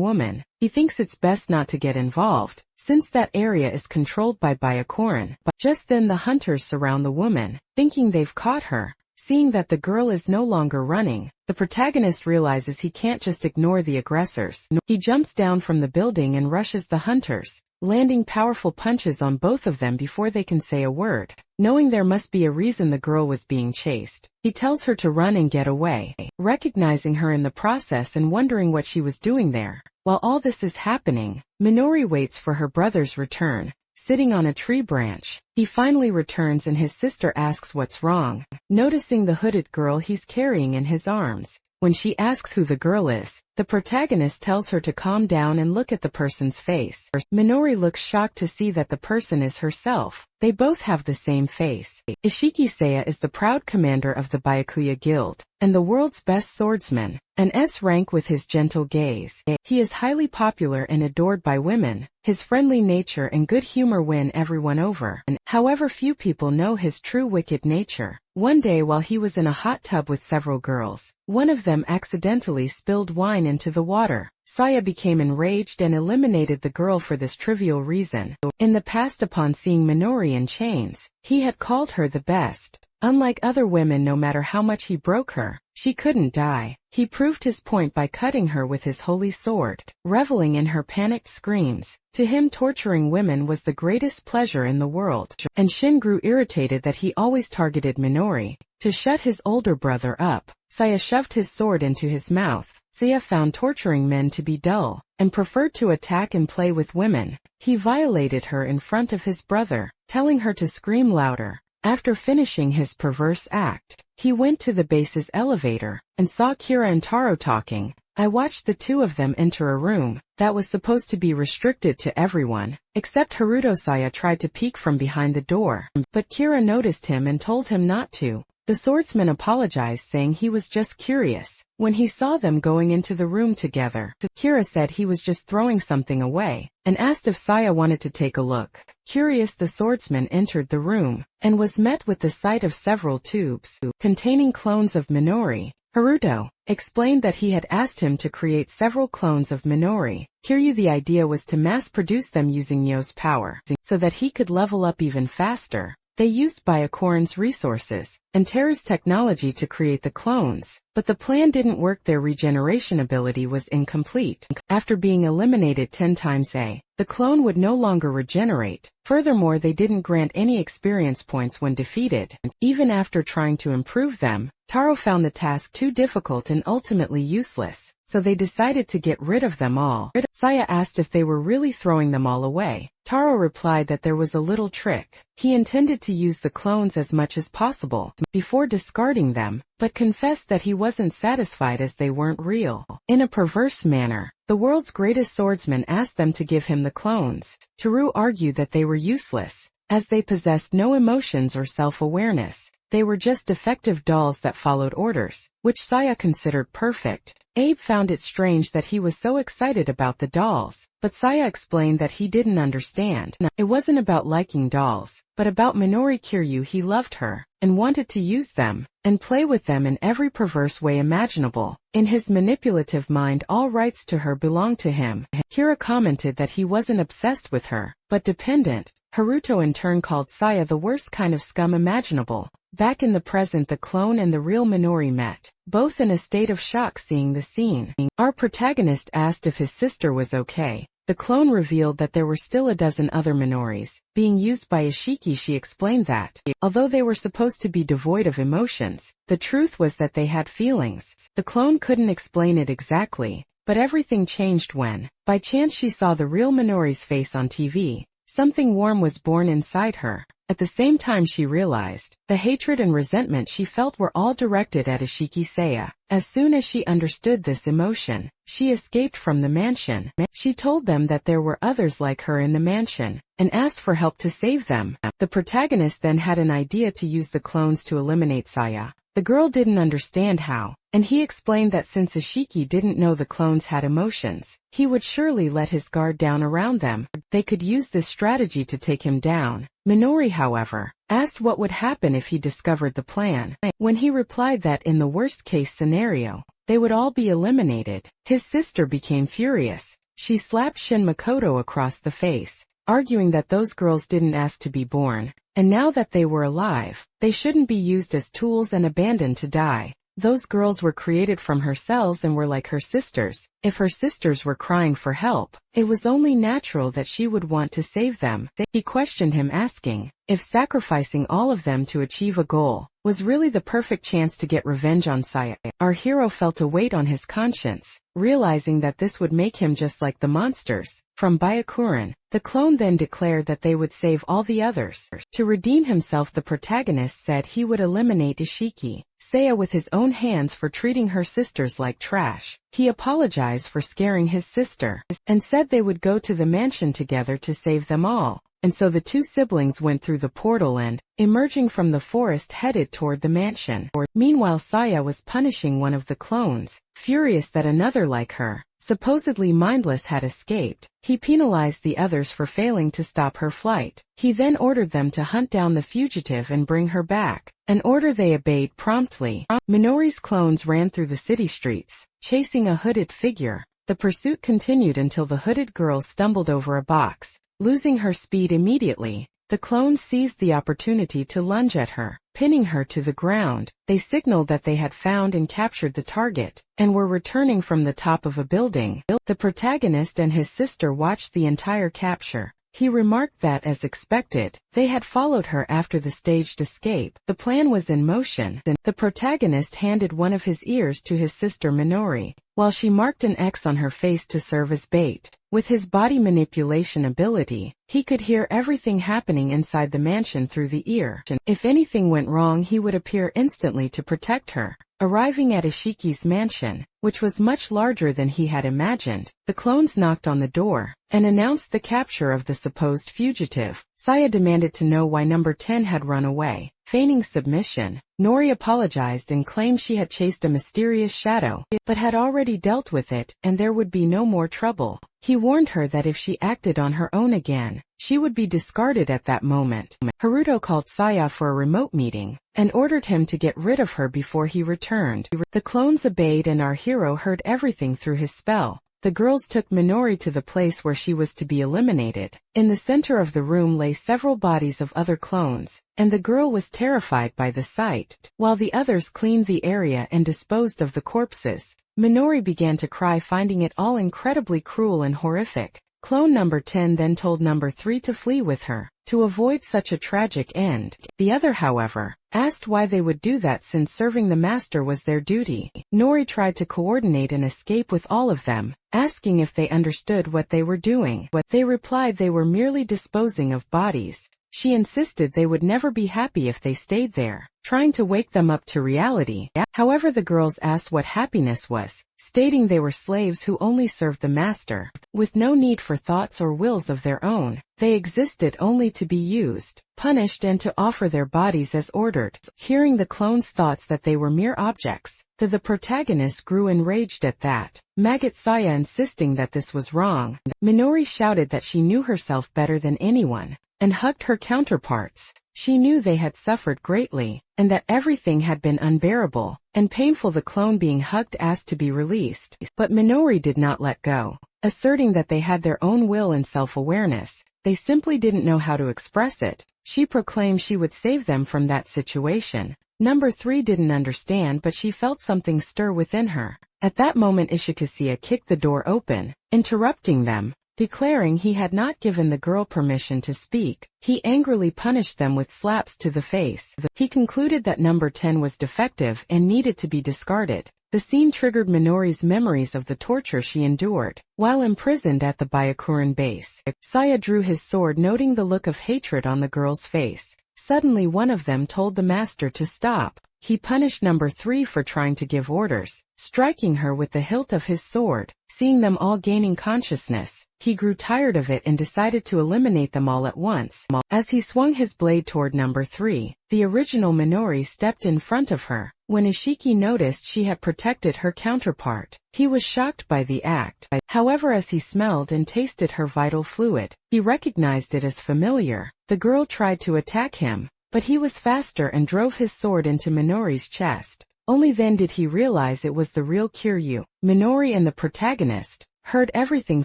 woman. He thinks it's best not to get involved, since that area is controlled by Byakuran. Just then the hunters surround the woman, thinking they've caught her. Seeing that the girl is no longer running, the protagonist realizes he can't just ignore the aggressors. He jumps down from the building and rushes the hunters, landing powerful punches on both of them before they can say a word. Knowing there must be a reason the girl was being chased, he tells her to run and get away, recognizing her in the process and wondering what she was doing there. While all this is happening, Minori waits for her brother's return. Sitting on a tree branch, he finally returns and his sister asks what's wrong, noticing the hooded girl he's carrying in his arms. When she asks who the girl is, the protagonist tells her to calm down and look at the person's face. Minori looks shocked to see that the person is herself. They both have the same face. Ishiki Seiya is the proud commander of the Byakuya Guild, and the world's best swordsman, an S rank with his gentle gaze. He is highly popular and adored by women. His friendly nature and good humor win everyone over. However, few people know his true wicked nature. One day while he was in a hot tub with several girls, one of them accidentally spilled wine into the water. Saya became enraged and eliminated the girl for this trivial reason. In the past, upon seeing Minori in chains, he had called her the best. Unlike other women, no matter how much he broke her, she couldn't die. He proved his point by cutting her with his holy sword, reveling in her panicked screams. To him, torturing women was the greatest pleasure in the world, and Shin grew irritated that he always targeted Minori. To shut his older brother up, Saya shoved his sword into his mouth. Saya found torturing men to be dull, and preferred to attack and play with women. He violated her in front of his brother, telling her to scream louder. After finishing his perverse act, he went to the base's elevator, and saw Kira and Taro talking. I watched the two of them enter a room that was supposed to be restricted to everyone, except Haruto. Saya tried to peek from behind the door, but Kira noticed him and told him not to. The swordsman apologized, saying he was just curious. When he saw them going into the room together, Kira said he was just throwing something away, and asked if Saya wanted to take a look. Curious, the swordsman entered the room, and was met with the sight of several tubes containing clones of Minori. Haruto explained that he had asked him to create several clones of Minori. Kiryu, the idea was to mass-produce them using Yo's power, so that he could level up even faster. They used Byakuran's resources and Teru's technology to create the clones, but the plan didn't work. Their regeneration ability was incomplete. After being eliminated 10 times, the clone would no longer regenerate. Furthermore, they didn't grant any experience points when defeated. Even after trying to improve them, Taro found the task too difficult and ultimately useless, so they decided to get rid of them all. Saya asked if they were really throwing them all away. Taro replied that there was a little trick. He intended to use the clones as much as possible before discarding them, but confessed that he wasn't satisfied as they weren't real. In a perverse manner, the world's greatest swordsman asked them to give him the clones. Teru argued that they were useless, as they possessed no emotions or self-awareness. They were just defective dolls that followed orders, which Saya considered perfect. Abe found it strange that he was so excited about the dolls, but Saya explained that he didn't understand. It wasn't about liking dolls, but about Minori. Kiryu, he loved her, and wanted to use them, and play with them in every perverse way imaginable. In his manipulative mind, all rights to her belonged to him. Kira commented that he wasn't obsessed with her, but dependent. Haruto in turn called Saya the worst kind of scum imaginable. Back in the present, the clone and the real Minori met, both in a state of shock seeing the scene. Our protagonist asked if his sister was okay, the clone revealed that there were still a dozen other Minoris being used by Ishiki. She explained that, although they were supposed to be devoid of emotions, the truth was that they had feelings. The clone couldn't explain it exactly, but everything changed when, by chance, she saw the real Minori's face on TV. Something warm was born inside her. At the same time, she realized the hatred and resentment she felt were all directed at Ishiki Saya. As soon as she understood this emotion, she escaped from the mansion. She told them that there were others like her in the mansion, and asked for help to save them. The protagonist then had an idea to use the clones to eliminate Saya. The girl didn't understand how, and he explained that since Ishiki didn't know the clones had emotions, he would surely let his guard down around them. They could use this strategy to take him down. Minori, however, asked what would happen if he discovered the plan. When he replied that in the worst-case scenario, they would all be eliminated, his sister became furious. She slapped Shin Makoto across the face, arguing that those girls didn't ask to be born, and now that they were alive, they shouldn't be used as tools and abandoned to die. Those girls were created from her cells and were like her sisters. If her sisters were crying for help, it was only natural that she would want to save them. He questioned him, asking if sacrificing all of them to achieve a goal was really the perfect chance to get revenge on Saya. Our hero felt a weight on his conscience, realizing that this would make him just like the monsters from Byakuran. The clone then declared that they would save all the others. To redeem himself, the protagonist said he would eliminate Ishiki Saya with his own hands for treating her sisters like trash. He apologized for scaring his sister, and said they would go to the mansion together to save them all. And so the two siblings went through the portal and, emerging from the forest, headed toward the mansion. Meanwhile, Saya was punishing one of the clones, furious that another like her, supposedly mindless, had escaped. He penalized the others for failing to stop her flight. He then ordered them to hunt down the fugitive and bring her back, an order they obeyed promptly. Minori's clones ran through the city streets, chasing a hooded figure. The pursuit continued until the hooded girl stumbled over a box. Losing her speed immediately, the clones seized the opportunity to lunge at her, pinning her to the ground. They signaled that they had found and captured the target, and were returning from the top of a building. The protagonist and his sister watched the entire capture. He remarked that, as expected, they had followed her after the staged escape. The plan was in motion. The protagonist handed one of his ears to his sister Minori, while she marked an X on her face to serve as bait. With his body manipulation ability, he could hear everything happening inside the mansion through the ear. If anything went wrong, he would appear instantly to protect her. Arriving at Ishiki's mansion, which was much larger than he had imagined, the clones knocked on the door and announced the capture of the supposed fugitive. Saya demanded to know why number 10 had run away. Feigning submission, Nori apologized and claimed she had chased a mysterious shadow, but had already dealt with it and there would be no more trouble. He warned her that if she acted on her own again, she would be discarded at that moment. Haruto called Saya for a remote meeting and ordered him to get rid of her before he returned. The clones obeyed and our hero heard everything through his spell. The girls took Minori to the place where she was to be eliminated. In the center of the room lay several bodies of other clones, and the girl was terrified by the sight. While the others cleaned the area and disposed of the corpses, Minori began to cry, finding it all incredibly cruel and horrific. Clone number 10 then told number 3 to flee with her, to avoid such a tragic end. The other, however, asked why they would do that since serving the master was their duty. Nori tried to coordinate an escape with all of them, asking if they understood what they were doing. But they replied they were merely disposing of bodies. She insisted they would never be happy if they stayed there, trying to wake them up to reality. However, the girls asked what happiness was, stating they were slaves who only served the master, with no need for thoughts or wills of their own. They existed only to be used, punished, and to offer their bodies as ordered. Hearing the clones' thoughts that they were mere objects, the protagonist grew enraged at that. Maggot Saya insisting that this was wrong. Minori shouted that she knew herself better than anyone, and hugged her counterparts. She knew they had suffered greatly, and that everything had been unbearable and painful. The clone being hugged asked to be released, but Minori did not let go, asserting that they had their own will and self-awareness. They simply didn't know how to express it. She proclaimed she would save them from that situation. Number 3 didn't understand, but she felt something stir within her. At that moment, Ishikasia kicked the door open, interrupting them. Declaring he had not given the girl permission to speak, he angrily punished them with slaps to the face. He concluded that number 10 was defective and needed to be discarded. The scene triggered Minori's memories of the torture she endured while imprisoned at the Byakuran base. Saya drew his sword, noting the look of hatred on the girl's face. Suddenly one of them told the master to stop. He punished number 3 for trying to give orders, striking her with the hilt of his sword. Seeing them all gaining consciousness, he grew tired of it and decided to eliminate them all at once. As he swung his blade toward number 3, the original Minori stepped in front of her. When Ishiki noticed she had protected her counterpart, he was shocked by the act. However, as he smelled and tasted her vital fluid, he recognized it as familiar. The girl tried to attack him, but he was faster and drove his sword into Minori's chest. Only then did he realize it was the real Kiryu. Minori and the protagonist heard everything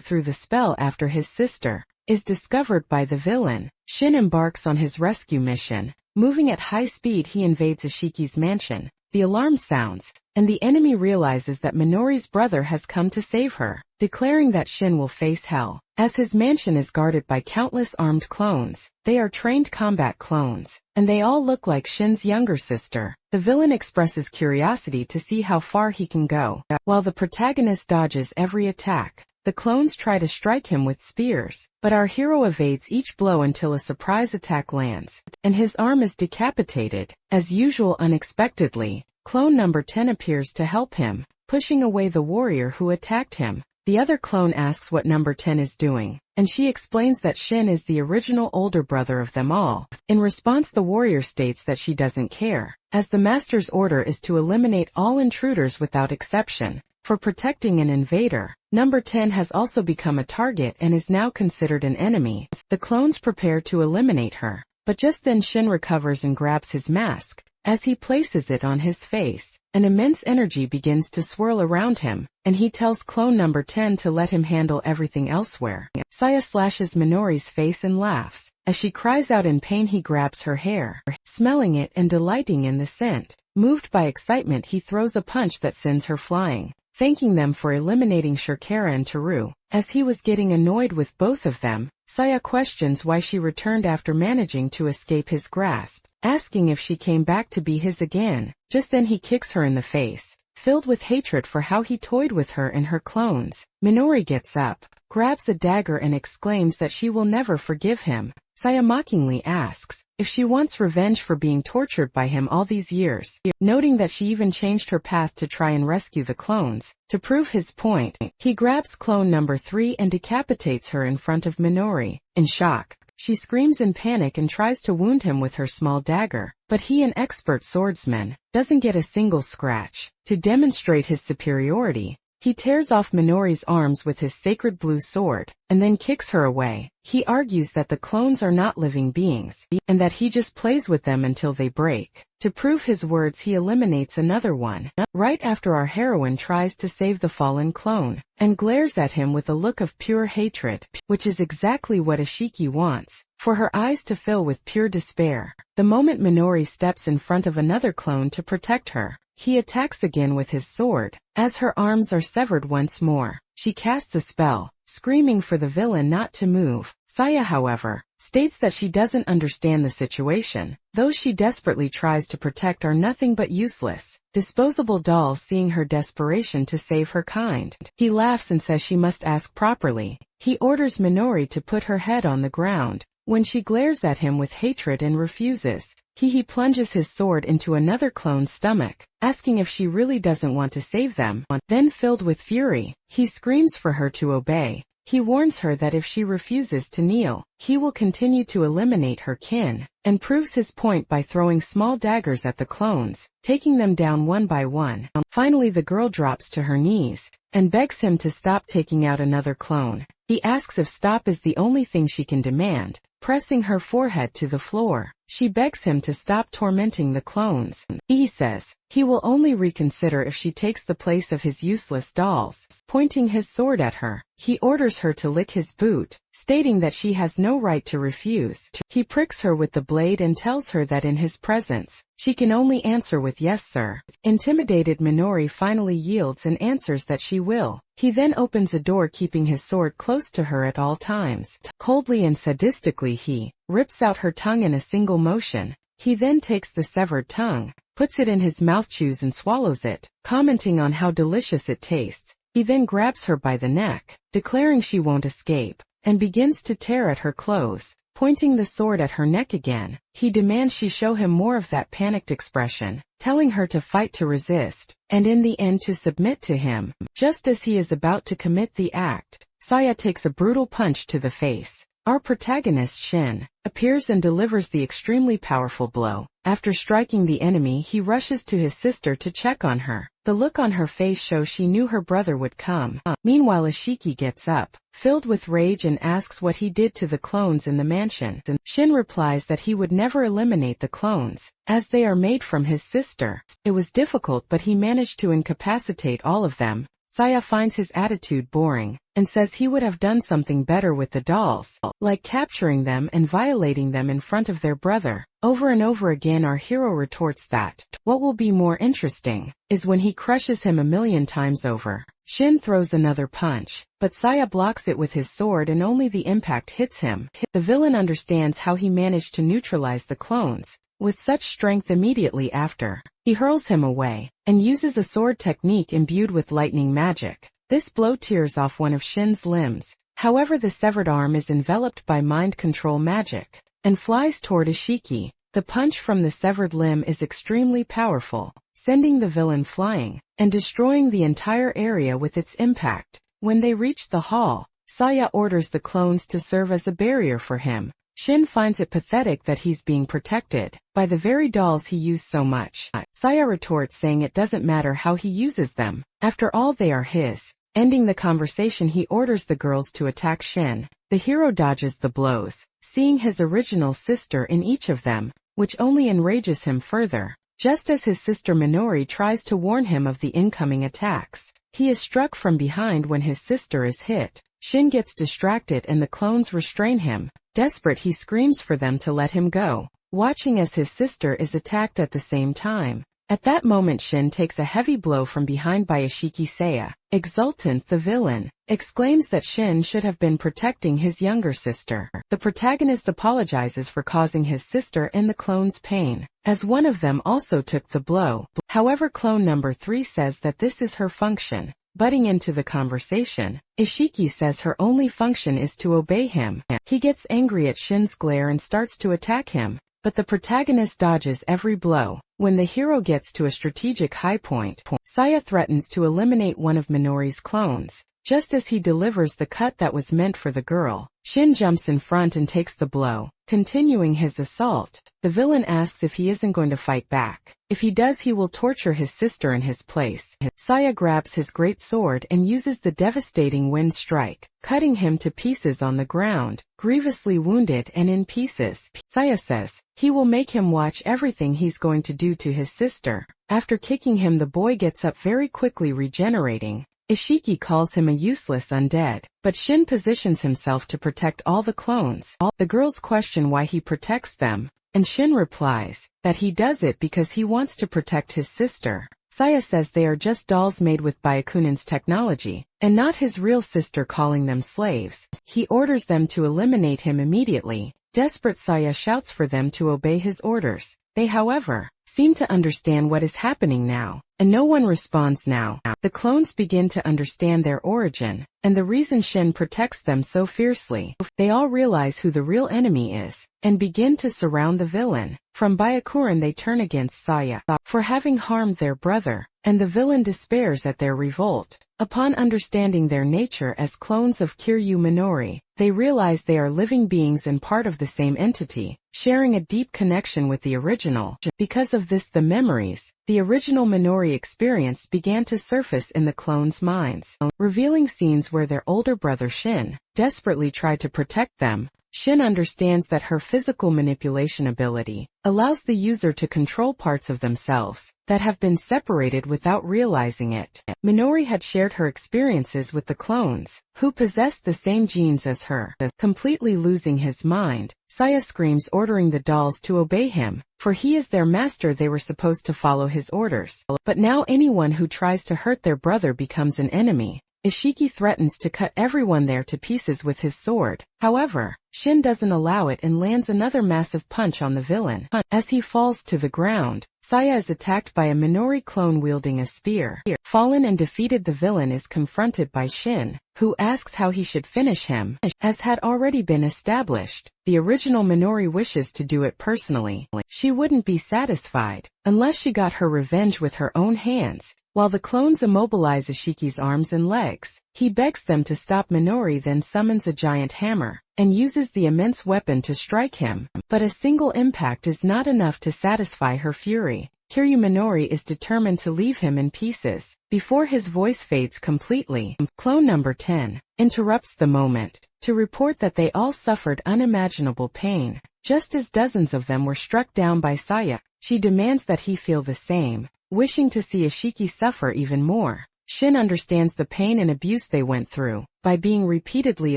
through the spell after his sister is discovered by the villain. Shin embarks on his rescue mission. Moving at high speed, he invades Ishiki's mansion. The alarm sounds, and the enemy realizes that Minori's brother has come to save her, declaring that Shin will face hell, as his mansion is guarded by countless armed clones. They are trained combat clones, and they all look like Shin's younger sister. The villain expresses curiosity to see how far he can go. While the protagonist dodges every attack, the clones try to strike him with spears, but our hero evades each blow until a surprise attack lands, and his arm is decapitated. As usual, unexpectedly, clone number 10 appears to help him, pushing away the warrior who attacked him. The other clone asks what number 10 is doing, and she explains that Shin is the original older brother of them all. In response, the warrior states that she doesn't care, as the master's order is to eliminate all intruders without exception. For protecting an invader, number 10 has also become a target and is now considered an enemy. The clones prepare to eliminate her, but just then Shin recovers and grabs his mask. As he places it on his face, an immense energy begins to swirl around him, and he tells clone number 10 to let him handle everything elsewhere. Saya slashes Minori's face and laughs. As she cries out in pain, he grabs her hair, smelling it and delighting in the scent. Moved by excitement, he throws a punch that sends her flying, thanking them for eliminating Shirkera and Teru. As he was getting annoyed with both of them, Saya questions why she returned after managing to escape his grasp, asking if she came back to be his again. Just then he kicks her in the face. Filled with hatred for how he toyed with her and her clones, Minori gets up, grabs a dagger and exclaims that she will never forgive him. Saya mockingly asks if she wants revenge for being tortured by him all these years, noting that she even changed her path to try and rescue the clones. To prove his point, he grabs clone number 3 and decapitates her in front of Minori. In shock, she screams in panic and tries to wound him with her small dagger, but he, an expert swordsman, doesn't get a single scratch. To demonstrate his superiority, he tears off Minori's arms with his sacred blue sword, and then kicks her away. He argues that the clones are not living beings, and that he just plays with them until they break. To prove his words, he eliminates another one, right after our heroine tries to save the fallen clone, and glares at him with a look of pure hatred, which is exactly what Ishiki wants, for her eyes to fill with pure despair. The moment Minori steps in front of another clone to protect her, he attacks again with his sword. As her arms are severed once more, she casts a spell, screaming for the villain not to move. Saya, however, states that she doesn't understand the situation. Those she desperately tries to protect are nothing but useless, disposable dolls. Seeing her desperation to save her kind, he laughs and says she must ask properly. He orders Minori to put her head on the ground. When she glares at him with hatred and refuses, he plunges his sword into another clone's stomach, asking if she really doesn't want to save them. Then, filled with fury, he screams for her to obey. He warns her that if she refuses to kneel, he will continue to eliminate her kin, and proves his point by throwing small daggers at the clones, taking them down one by one. Finally, the girl drops to her knees and begs him to stop taking out another clone. He asks if stop is the only thing she can demand, pressing her forehead to the floor. She begs him to stop tormenting the clones. He says He will only reconsider if she takes the place of his useless dolls. Pointing his sword at her, he orders her to lick his boot, stating that she has no right to refuse. He pricks her with the blade and tells her that in his presence, she can only answer with yes sir. Intimidated Minori finally yields and answers that she will. He then opens a door keeping his sword close to her at all times. Coldly and sadistically he rips out her tongue in a single motion. He then takes the severed tongue, puts it in his mouth, chews and swallows it, commenting on how delicious it tastes. He then grabs her by the neck, declaring she won't escape, and begins to tear at her clothes. Pointing the sword at her neck again, he demands she show him more of that panicked expression, telling her to fight to resist, and in the end to submit to him. Just as he is about to commit the act, Saya takes a brutal punch to the face. Our protagonist Shin appears and delivers the extremely powerful blow. After striking the enemy, he rushes to his sister to check on her. The look on her face shows she knew her brother would come. Meanwhile, Ishiki gets up, filled with rage, and asks what he did to the clones in the mansion. Shin replies that he would never eliminate the clones, as they are made from his sister. It was difficult, but he managed to incapacitate all of them. Saya finds his attitude boring, and says he would have done something better with the dolls, like capturing them and violating them in front of their brother. Over and over again our hero retorts that what will be more interesting is when he crushes him 1,000,000 times over. Shin throws another punch, but Saya blocks it with his sword and only the impact hits him. The villain understands how he managed to neutralize the clones with such strength immediately after. He hurls him away, and uses a sword technique imbued with lightning magic. This blow tears off one of Shin's limbs. However, the severed arm is enveloped by mind control magic, and flies toward Ishiki. The punch from the severed limb is extremely powerful, sending the villain flying, and destroying the entire area with its impact. When they reach the hall, Saya orders the clones to serve as a barrier for him. Shin finds it pathetic that he's being protected by the very dolls he used so much. Saya retorts saying it doesn't matter how he uses them. After all, they are his. Ending the conversation, he orders the girls to attack Shin. The hero dodges the blows, seeing his original sister in each of them, which only enrages him further. Just as his sister Minori tries to warn him of the incoming attacks, he is struck from behind when his sister is hit. Shin gets distracted and the clones restrain him. Desperate, he screams for them to let him go, watching as his sister is attacked at the same time. At that moment, Shin takes a heavy blow from behind by Ishiki. Saya, exultant, the villain, exclaims that Shin should have been protecting his younger sister. The protagonist apologizes for causing his sister and the clones pain, as one of them also took the blow. However, clone number 3 says that this is her function. Butting into the conversation, Ishiki says her only function is to obey him. He gets angry at Shin's glare and starts to attack him, but the protagonist dodges every blow. When the hero gets to a strategic high point, Saya threatens to eliminate one of Minori's clones. Just as he delivers the cut that was meant for the girl, Shin jumps in front and takes the blow, continuing his assault. The villain asks if he isn't going to fight back. If he does, he will torture his sister in his place. Saya grabs his great sword and uses the devastating wind strike, cutting him to pieces on the ground, grievously wounded and in pieces. Saya says he will make him watch everything he's going to do to his sister. After kicking him, the boy gets up very quickly, regenerating. Ishiki calls him a useless undead, but Shin positions himself to protect all the clones. The girls question why he protects them, and Shin replies that he does it because he wants to protect his sister. Saya says they are just dolls made with Byakunin's technology, and not his real sister, calling them slaves. He orders them to eliminate him immediately. Desperate, Saya shouts for them to obey his orders. They, however, seem to understand what is happening now, and no one responds now. The clones begin to understand their origin, and the reason Shin protects them so fiercely. They all realize who the real enemy is, and begin to surround the villain. From Byakuren they turn against Saya for having harmed their brother, and the villain despairs at their revolt. Upon understanding their nature as clones of Kiryu Minori, they realize they are living beings and part of the same entity, sharing a deep connection with the original. Because of this, the memories the original Minori experienced began to surface in the clones' minds, revealing scenes where their older brother Shin desperately tried to protect them. Shin understands that her physical manipulation ability allows the user to control parts of themselves that have been separated without realizing it. Minori had shared her experiences with the clones, who possessed the same genes as her. Completely losing his mind, Saya screams, ordering the dolls to obey him, for he is their master. They were supposed to follow his orders. But now anyone who tries to hurt their brother becomes an enemy. Ishiki threatens to cut everyone there to pieces with his sword. However, Shin doesn't allow it and lands another massive punch on the villain. As he falls to the ground, Saya is attacked by a Minori clone wielding a spear. Fallen and defeated, the villain is confronted by Shin, who asks how he should finish him. As had already been established, the original Minori wishes to do it personally. She wouldn't be satisfied unless she got her revenge with her own hands. While the clones immobilize Ishiki's arms and legs, he begs them to stop Minori, then summons a giant hammer and uses the immense weapon to strike him. But a single impact is not enough to satisfy her fury. Kiryu Minori is determined to leave him in pieces before his voice fades completely. Clone number 10 interrupts the moment to report that they all suffered unimaginable pain, just as dozens of them were struck down by Saya. She demands that he feel the same, wishing to see Ishiki suffer even more. Shin understands the pain and abuse they went through by being repeatedly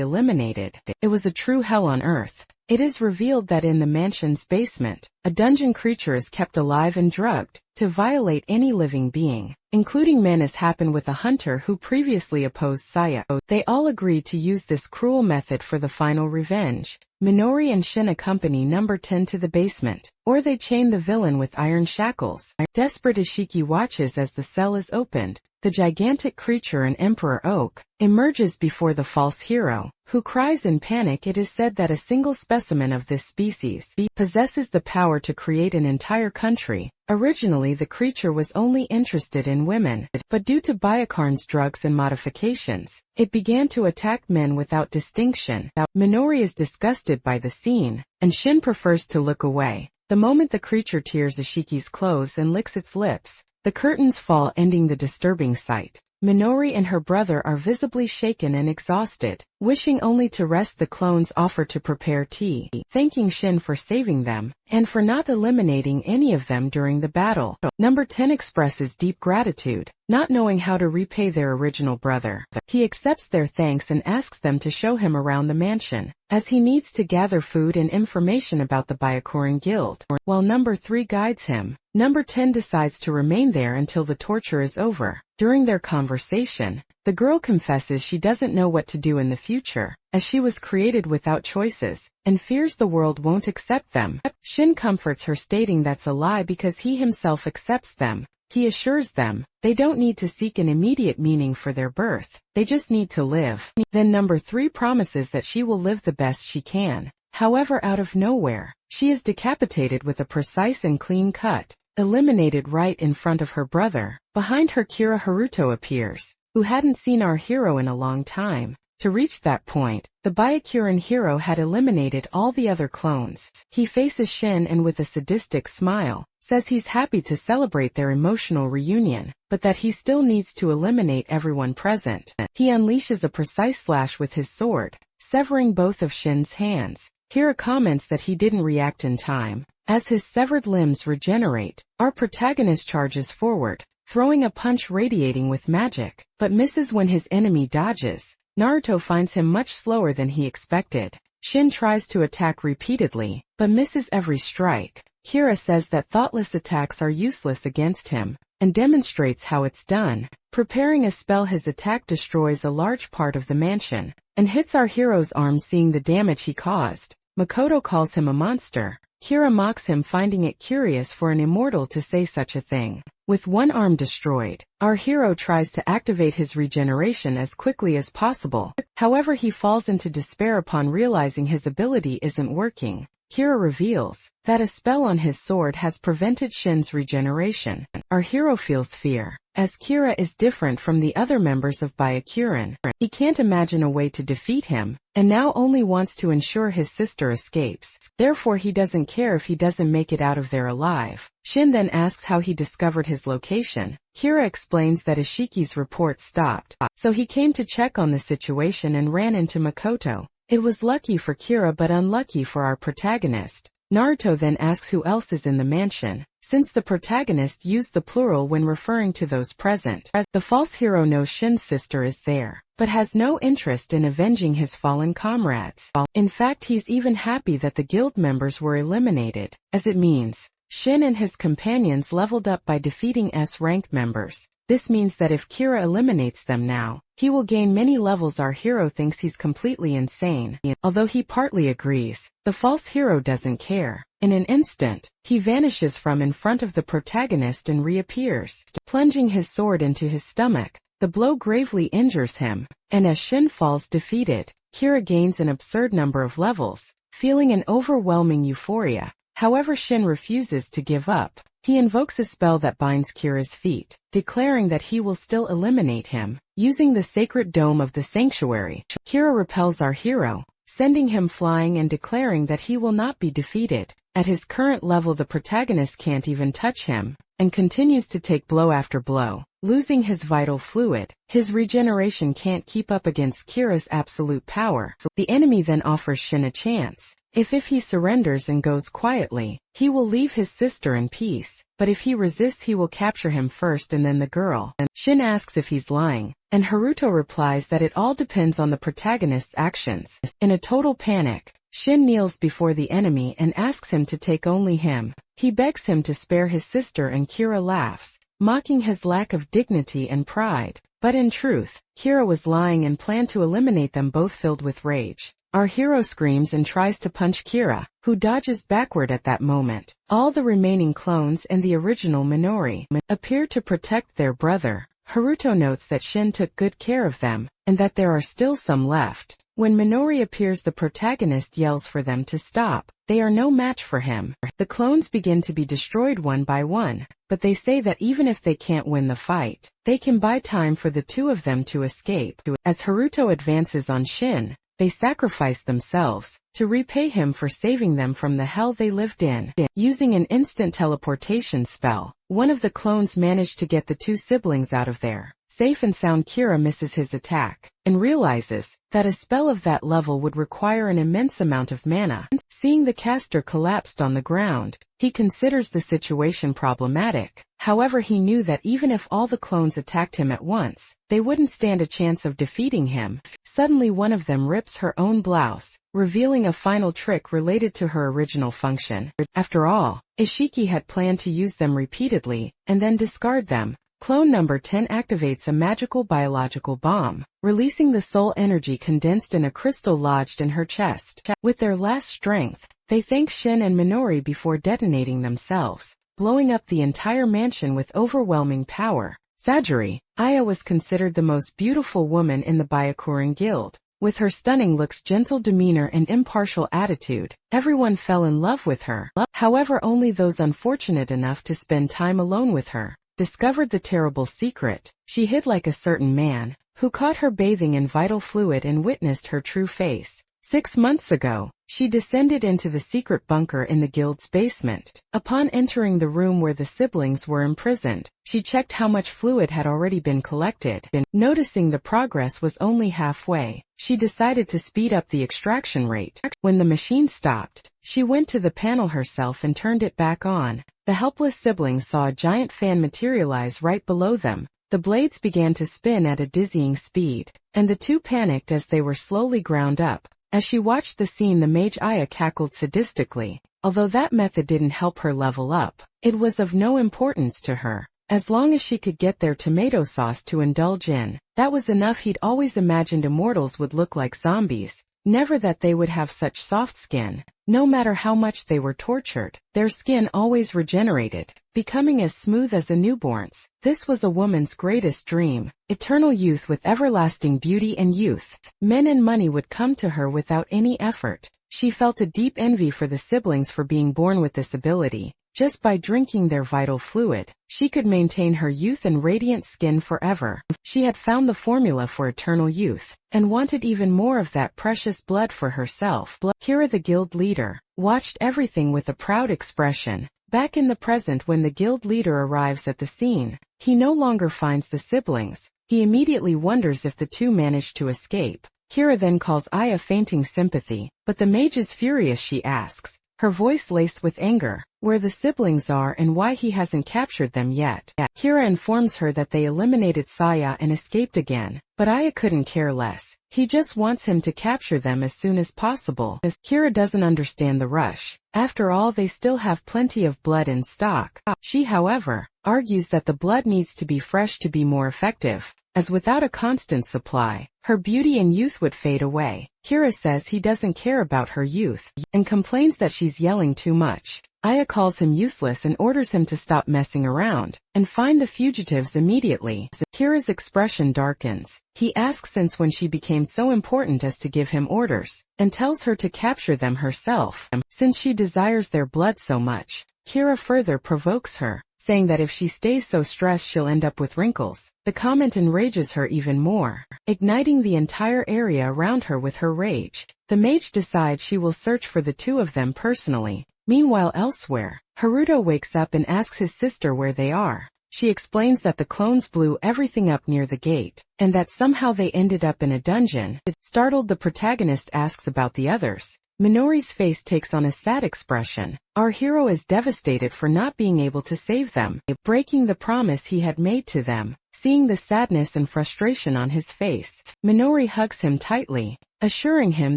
eliminated. It was a true hell on earth. It is revealed that in the mansion's basement, a dungeon creature is kept alive and drugged to violate any living being, including men, as happened with a hunter who previously opposed Saya. They all agree to use this cruel method for the final revenge. Minori and Shin accompany number 10 to the basement, or they chain the villain with iron shackles. Desperate, Ishiki watches as the cell is opened. The gigantic creature, an Emperor Oak, emerges before the false hero, who cries in panic. It is said that a single specimen of this species possesses the power to create an entire country. Originally, the creature was only interested in women, but due to Byakarn's drugs and modifications, it began to attack men without distinction. Minori is disgusted by the scene, and Shin prefers to look away. The moment the creature tears Ishiki's clothes and licks its lips, the curtains fall, ending the disturbing sight. Minori and her brother are visibly shaken and exhausted, wishing only to rest. The clones offer to prepare tea, thanking Shin for saving them, and for not eliminating any of them during the battle. Number 10 expresses deep gratitude, not knowing how to repay their original brother. He accepts their thanks and asks them to show him around the mansion, as he needs to gather food and information about the Byakuran Guild. While number 3 guides him, number 10 decides to remain there until the torture is over. During their conversation, the girl confesses she doesn't know what to do in the future, as she was created without choices, and fears the world won't accept them. Shin comforts her, stating that's a lie because he himself accepts them. He assures them they don't need to seek an immediate meaning for their birth, they just need to live. Then number 3 promises that she will live the best she can. However, out of nowhere, she is decapitated with a precise and clean cut, eliminated right in front of her brother. Behind her, Kira Haruto appears, who hadn't seen our hero in a long time. To reach that point, the Byakuran hero had eliminated all the other clones. He faces Shin and with a sadistic smile, says he's happy to celebrate their emotional reunion, but that he still needs to eliminate everyone present. He unleashes a precise slash with his sword, severing both of Shin's hands. Kira comments that he didn't react in time. As his severed limbs regenerate, our protagonist charges forward, throwing a punch radiating with magic, but misses when his enemy dodges. Naruto finds him much slower than he expected. Shin tries to attack repeatedly, but misses every strike. Kira says that thoughtless attacks are useless against him, and demonstrates how it's done. Preparing a spell, his attack destroys a large part of the mansion, and hits our hero's arm. Seeing the damage he caused, Makoto calls him a monster. Kira mocks him, finding it curious for an immortal to say such a thing. With one arm destroyed, our hero tries to activate his regeneration as quickly as possible. However, he falls into despair upon realizing his ability isn't working. Kira reveals that a spell on his sword has prevented Shin's regeneration. Our hero feels fear, as Kira is different from the other members of Byakuran. He can't imagine a way to defeat him, and now only wants to ensure his sister escapes. Therefore, he doesn't care if he doesn't make it out of there alive. Shin then asks how he discovered his location. Kira explains that Ishiki's report stopped, so he came to check on the situation and ran into Makoto. It was lucky for Kira but unlucky for our protagonist. Naruto then asks who else is in the mansion, since the protagonist used the plural when referring to those present. The false hero knows Shin's sister is there, but has no interest in avenging his fallen comrades. In fact, he's even happy that the guild members were eliminated, as it means Shin and his companions leveled up by defeating S-rank members. This means that if Kira eliminates them now, he will gain many levels. Our hero thinks he's completely insane. Although he partly agrees, the false hero doesn't care. In an instant, he vanishes from in front of the protagonist and reappears, plunging his sword into his stomach. The blow gravely injures him, and as Shin falls defeated, Kira gains an absurd number of levels, feeling an overwhelming euphoria. However, Shin refuses to give up. He invokes a spell that binds Kira's feet, declaring that he will still eliminate him, using the sacred dome of the sanctuary. Kira repels our hero, sending him flying and declaring that he will not be defeated. At his current level, the protagonist can't even touch him, and continues to take blow after blow, losing his vital fluid. His regeneration can't keep up against Kira's absolute power. The enemy then offers Shin a chance. If he surrenders and goes quietly, he will leave his sister in peace, but if he resists, he will capture him first and then the girl. Shin asks if he's lying, and Haruto replies that it all depends on the protagonist's actions. In a total panic, Shin kneels before the enemy and asks him to take only him. He begs him to spare his sister and Kira laughs, mocking his lack of dignity and pride. But in truth, Kira was lying and planned to eliminate them both. Filled with rage, our hero screams and tries to punch Kira, who dodges backward at that moment. All the remaining clones and the original Minori appear to protect their brother. Haruto notes that Shin took good care of them, and that there are still some left. When Minori appears, the protagonist yells for them to stop. They are no match for him. The clones begin to be destroyed one by one, but they say that even if they can't win the fight, they can buy time for the two of them to escape. As Haruto advances on Shin, they sacrifice themselves to repay him for saving them from the hell they lived in. Using an instant teleportation spell, one of the clones managed to get the two siblings out of there. Safe and sound, Kira misses his attack, and realizes that a spell of that level would require an immense amount of mana. Seeing the caster collapsed on the ground, he considers the situation problematic. However, he knew that even if all the clones attacked him at once, they wouldn't stand a chance of defeating him. Suddenly one of them rips her own blouse, revealing a final trick related to her original function. After all, Ishiki had planned to use them repeatedly, and then discard them. Clone number 10 activates a magical biological bomb, releasing the soul energy condensed in a crystal lodged in her chest. With their last strength, they thank Shin and Minori before detonating themselves, blowing up the entire mansion with overwhelming power. Sajiri, Aya was considered the most beautiful woman in the Byakuran Guild. With her stunning looks, gentle demeanor, and impartial attitude, everyone fell in love with her. However, only those unfortunate enough to spend time alone with her discovered the terrible secret. She hid like a certain man, who caught her bathing in vital fluid and witnessed her true face. 6 months ago, she descended into the secret bunker in the guild's basement. Upon entering the room where the siblings were imprisoned, she checked how much fluid had already been collected. Noticing the progress was only halfway, she decided to speed up the extraction rate. When the machine stopped, she went to the panel herself and turned it back on. The helpless siblings saw a giant fan materialize right below them. The blades began to spin at a dizzying speed, and the two panicked as they were slowly ground up. As she watched the scene, the mage Aya cackled sadistically. Although that method didn't help her level up, it was of no importance to her. As long as she could get their tomato sauce to indulge in, that was enough. He'd always imagined immortals would look like zombies, never that they would have such soft skin. No matter how much they were tortured, their skin always regenerated, becoming as smooth as a newborn's. This was a woman's greatest dream, eternal youth with everlasting beauty and youth. Men and money would come to her without any effort. She felt a deep envy for the siblings for being born with this ability. Just by drinking their vital fluid, she could maintain her youth and radiant skin forever. She had found the formula for eternal youth, and wanted even more of that precious blood for herself. Kira, the guild leader, watched everything with a proud expression. Back in the present, when the guild leader arrives at the scene, he no longer finds the siblings. He immediately wonders if the two managed to escape. Kira then calls Aya fainting sympathy, but the mage is furious. She asks, her voice laced with anger, where the siblings are and why he hasn't captured them yet. Kira informs her that they eliminated Saya and escaped again, but Aya couldn't care less. He just wants him to capture them as soon as possible. Kira doesn't understand the rush. After all, they still have plenty of blood in stock. She, however, argues that the blood needs to be fresh to be more effective, as without a constant supply, her beauty and youth would fade away. Kira says he doesn't care about her youth, and complains that she's yelling too much. Aya calls him useless and orders him to stop messing around, and find the fugitives immediately. Kira's expression darkens. He asks since when she became so important as to give him orders, and tells her to capture them herself, since she desires their blood so much. Kira further provokes her, saying that if she stays so stressed she'll end up with wrinkles. The comment enrages her even more, igniting the entire area around her with her rage. The mage decides she will search for the two of them personally. Meanwhile elsewhere, Haruto wakes up and asks his sister where they are. She explains that the clones blew everything up near the gate, and that somehow they ended up in a dungeon. Startled, the protagonist asks about the others. Minori's face takes on a sad expression. Our hero is devastated for not being able to save them, breaking the promise he had made to them. Seeing the sadness and frustration on his face, Minori hugs him tightly, assuring him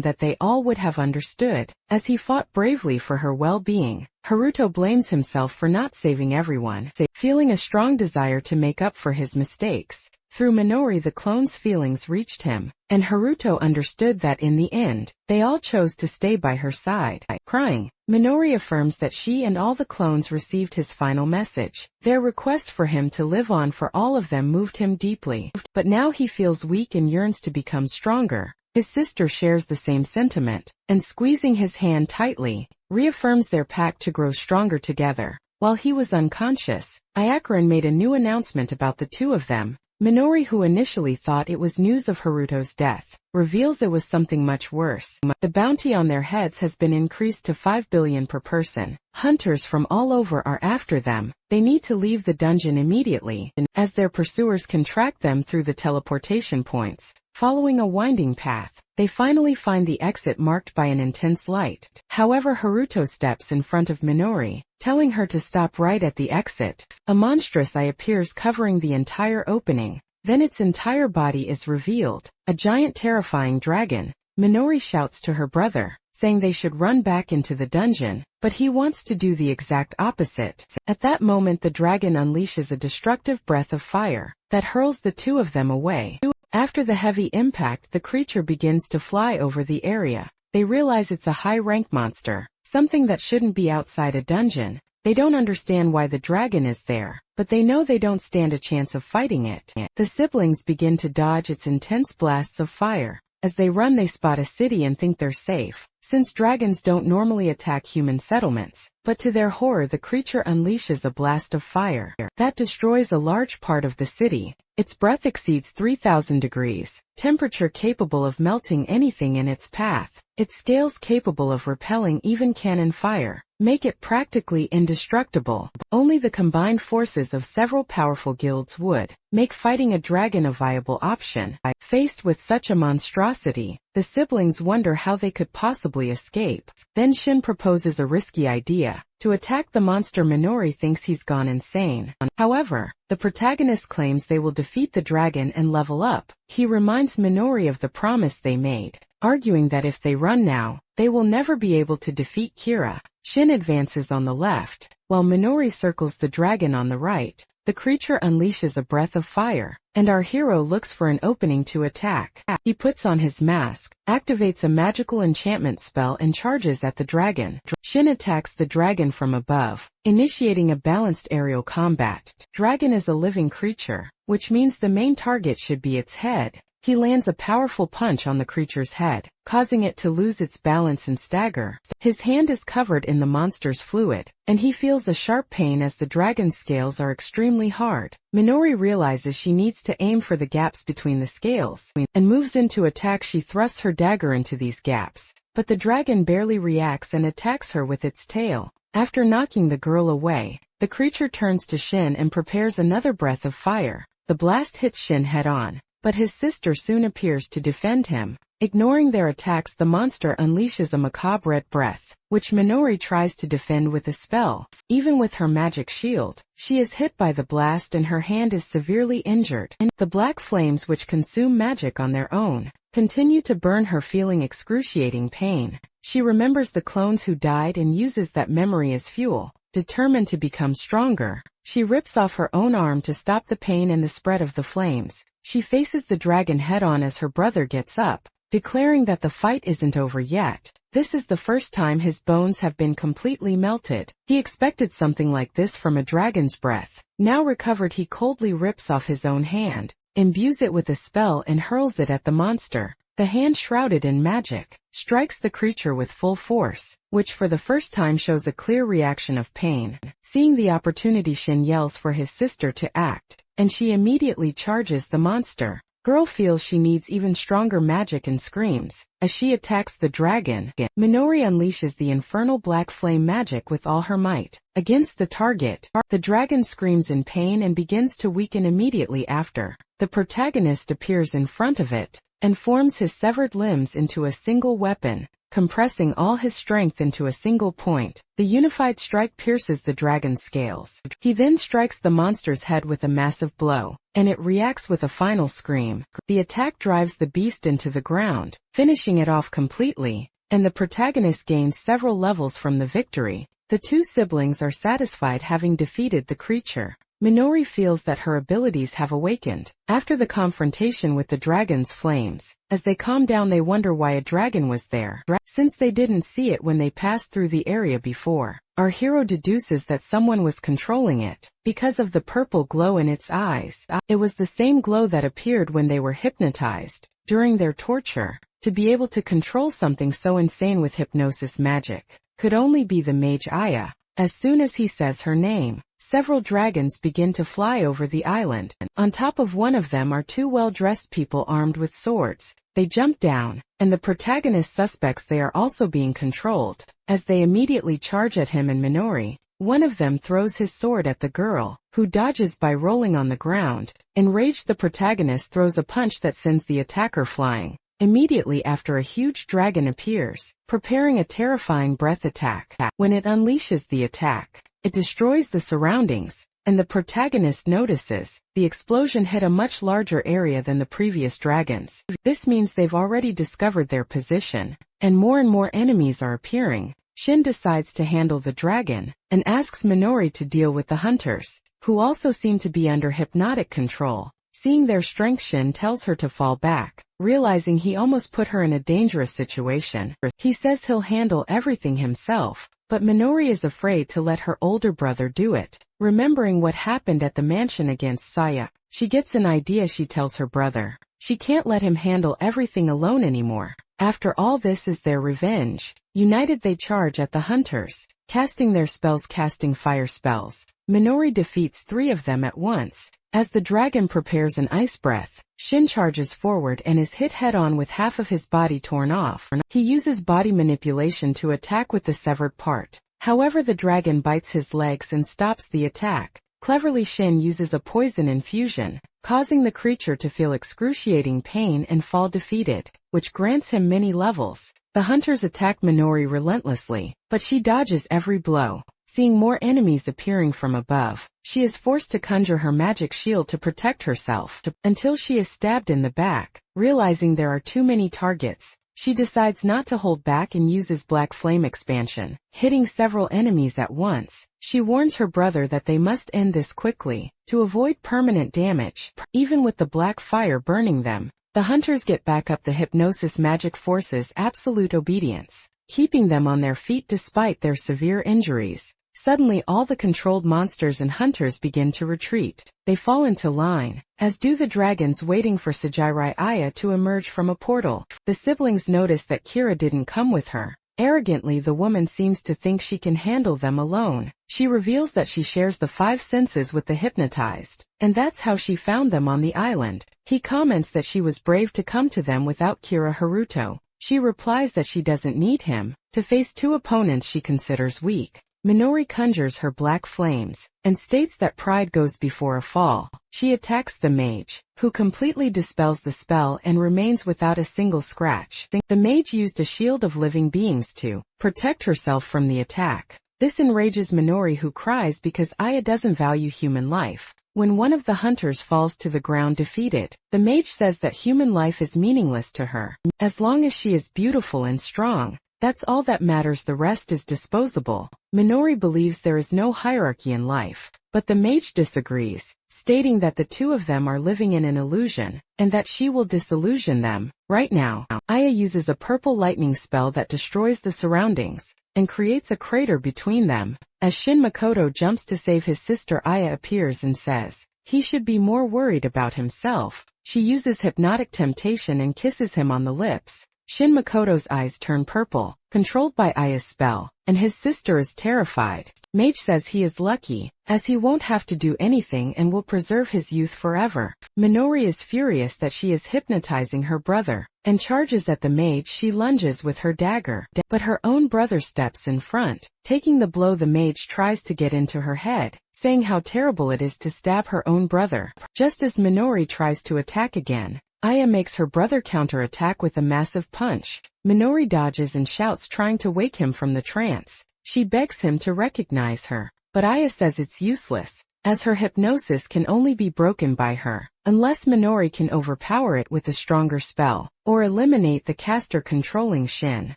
that they all would have understood, as he fought bravely for her well-being. Haruto blames himself for not saving everyone, feeling a strong desire to make up for his mistakes. Through Minori, the clones' feelings reached him, and Haruto understood that in the end, they all chose to stay by her side. Crying, Minori affirms that she and all the clones received his final message. Their request for him to live on for all of them moved him deeply, but now he feels weak and yearns to become stronger. His sister shares the same sentiment, and squeezing his hand tightly, reaffirms their pact to grow stronger together. While he was unconscious, Ayakaran made a new announcement about the two of them. Minori, who initially thought it was news of Haruto's death, reveals it was something much worse. The bounty on their heads has been increased to 5 billion per person. Hunters from all over are after them. They need to leave the dungeon immediately, as their pursuers can track them through the teleportation points. Following a winding path, they finally find the exit marked by an intense light. However, Haruto steps in front of Minori, telling her to stop right at the exit. A monstrous eye appears covering the entire opening. Then its entire body is revealed, a giant terrifying dragon. Minori shouts to her brother, saying they should run back into the dungeon, but he wants to do the exact opposite. At that moment, the dragon unleashes a destructive breath of fire that hurls the two of them away. After the heavy impact, the creature begins to fly over the area. They realize it's a high-rank monster, something that shouldn't be outside a dungeon. They don't understand why the dragon is there, but they know they don't stand a chance of fighting it. The siblings begin to dodge its intense blasts of fire. As they run, they spot a city and think they're safe, since dragons don't normally attack human settlements. But to their horror, the creature unleashes a blast of fire that destroys a large part of the city. Its breath exceeds 3,000 degrees, temperature capable of melting anything in its path. Its scales capable of repelling even cannon fire make it practically indestructible. Only the combined forces of several powerful guilds would make fighting a dragon a viable option. Faced with such a monstrosity, the siblings wonder how they could possibly escape. Then Shin proposes a risky idea. To attack the monster, Minori thinks he's gone insane. However, the protagonist claims they will defeat the dragon and level up. He reminds Minori of the promise they made, arguing that if they run now, they will never be able to defeat Kira. Shin advances on the left, while Minori circles the dragon on the right. The creature unleashes a breath of fire, and our hero looks for an opening to attack. He puts on his mask, activates a magical enchantment spell and charges at the dragon. Shin attacks the dragon from above, initiating a balanced aerial combat. Dragon is a living creature, which means the main target should be its head. He lands a powerful punch on the creature's head, causing it to lose its balance and stagger. His hand is covered in the monster's fluid, and he feels a sharp pain as the dragon's scales are extremely hard. Minori realizes she needs to aim for the gaps between the scales, and moves in to attack. She thrusts her dagger into these gaps, but the dragon barely reacts and attacks her with its tail. After knocking the girl away, the creature turns to Shin and prepares another breath of fire. The blast hits Shin head on, but his sister soon appears to defend him. Ignoring their attacks, the monster unleashes a macabre red breath, which Minori tries to defend with a spell. Even with her magic shield, she is hit by the blast and her hand is severely injured. The black flames, which consume magic on their own, continue to burn her, feeling excruciating pain. She remembers the clones who died and uses that memory as fuel. Determined to become stronger, she rips off her own arm to stop the pain and the spread of the flames. She faces the dragon head-on as her brother gets up, declaring that the fight isn't over yet. This is the first time his bones have been completely melted. He expected something like this from a dragon's breath. Now recovered, he coldly rips off his own hand, imbues it with a spell and hurls it at the monster. The hand, shrouded in magic, strikes the creature with full force, which for the first time shows a clear reaction of pain. Seeing the opportunity, Shin yells for his sister to act, and she immediately charges the monster. Girl feels she needs even stronger magic and screams. As she attacks the dragon, Minori unleashes the infernal black flame magic with all her might. Against the target, the dragon screams in pain and begins to weaken immediately after. The protagonist appears in front of it and forms his severed limbs into a single weapon, compressing all his strength into a single point. The unified strike pierces the dragon's scales. He then strikes the monster's head with a massive blow, and it reacts with a final scream. The attack drives the beast into the ground, finishing it off completely, and the protagonist gains several levels from the victory. The two siblings are satisfied having defeated the creature. Minori feels that her abilities have awakened after the confrontation with the dragon's flames. As they calm down, they wonder why a dragon was there, since they didn't see it when they passed through the area before. Our hero deduces that someone was controlling it because of the purple glow in its eyes. It was the same glow that appeared when they were hypnotized during their torture. To be able to control something so insane with hypnosis magic could only be the mage Aya. As soon as he says her name, several dragons begin to fly over the island. On top of one of them are two well-dressed people armed with swords. They jump down, and the protagonist suspects they are also being controlled, as they immediately charge at him and Minori. One of them throws his sword at the girl, who dodges by rolling on the ground. Enraged, the protagonist throws a punch that sends the attacker flying. Immediately after, a huge dragon appears, preparing a terrifying breath attack. When it unleashes the attack, it destroys the surroundings, and the protagonist notices the explosion hit a much larger area than the previous dragons. This means they've already discovered their position, and more enemies are appearing. Shin decides to handle the dragon, and asks Minori to deal with the hunters, who also seem to be under hypnotic control. Seeing their strength, Shin tells her to fall back, realizing he almost put her in a dangerous situation. He says he'll handle everything himself, but Minori is afraid to let her older brother do it. Remembering what happened at the mansion against Saya, she gets an idea. She tells her brother she can't let him handle everything alone anymore. After all, this is their revenge. United, they charge at the hunters, casting their spells, casting fire spells. Minori defeats 3 of them at once. As the dragon prepares an ice breath, Shin charges forward and is hit head-on with half of his body torn off. He uses body manipulation to attack with the severed part. However, the dragon bites his legs and stops the attack. Cleverly, Shin uses a poison infusion, causing the creature to feel excruciating pain and fall defeated, which grants him many levels. The hunters attack Minori relentlessly, but she dodges every blow. Seeing more enemies appearing from above, she is forced to conjure her magic shield to protect herself, until she is stabbed in the back. Realizing there are too many targets, she decides not to hold back and uses black flame expansion, hitting several enemies at once. She warns her brother that they must end this quickly, to avoid permanent damage. Even with the black fire burning them, the hunters get back up. The hypnosis magic forces absolute obedience, keeping them on their feet despite their severe injuries. Suddenly, all the controlled monsters and hunters begin to retreat. They fall into line, as do the dragons, waiting for Sajirai Aya to emerge from a portal. The siblings notice that Kira didn't come with her. Arrogantly, the woman seems to think she can handle them alone. She reveals that she shares the 5 senses with the hypnotized, and that's how she found them on the island. He comments that she was brave to come to them without Kira Haruto. She replies that she doesn't need him to face 2 opponents she considers weak. Minori conjures her black flames, and states that pride goes before a fall. She attacks the mage, who completely dispels the spell and remains without a single scratch. The mage used a shield of living beings to protect herself from the attack. This enrages Minori, who cries because Aya doesn't value human life. When one of the hunters falls to the ground defeated, the mage says that human life is meaningless to her. As long as she is beautiful and strong, that's all that matters, the rest is disposable. Minori believes there is no hierarchy in life, but the mage disagrees, stating that the two of them are living in an illusion, and that she will disillusion them. Right now, Aya uses a purple lightning spell that destroys the surroundings and creates a crater between them. As Shin Makoto jumps to save his sister, Aya appears and says he should be more worried about himself. She uses hypnotic temptation and kisses him on the lips. Shin Makoto's eyes turn purple, controlled by Aya's spell, and his sister is terrified. Mage says he is lucky, as he won't have to do anything and will preserve his youth forever. Minori is furious that she is hypnotizing her brother, and charges at the mage. She lunges with her dagger, but her own brother steps in front. Taking the blow, the mage tries to get into her head, saying how terrible it is to stab her own brother. Just as Minori tries to attack again, Aya makes her brother counterattack with a massive punch. Minori dodges and shouts, trying to wake him from the trance. She begs him to recognize her, but Aya says it's useless, as her hypnosis can only be broken by her, unless Minori can overpower it with a stronger spell, or eliminate the caster controlling Shin.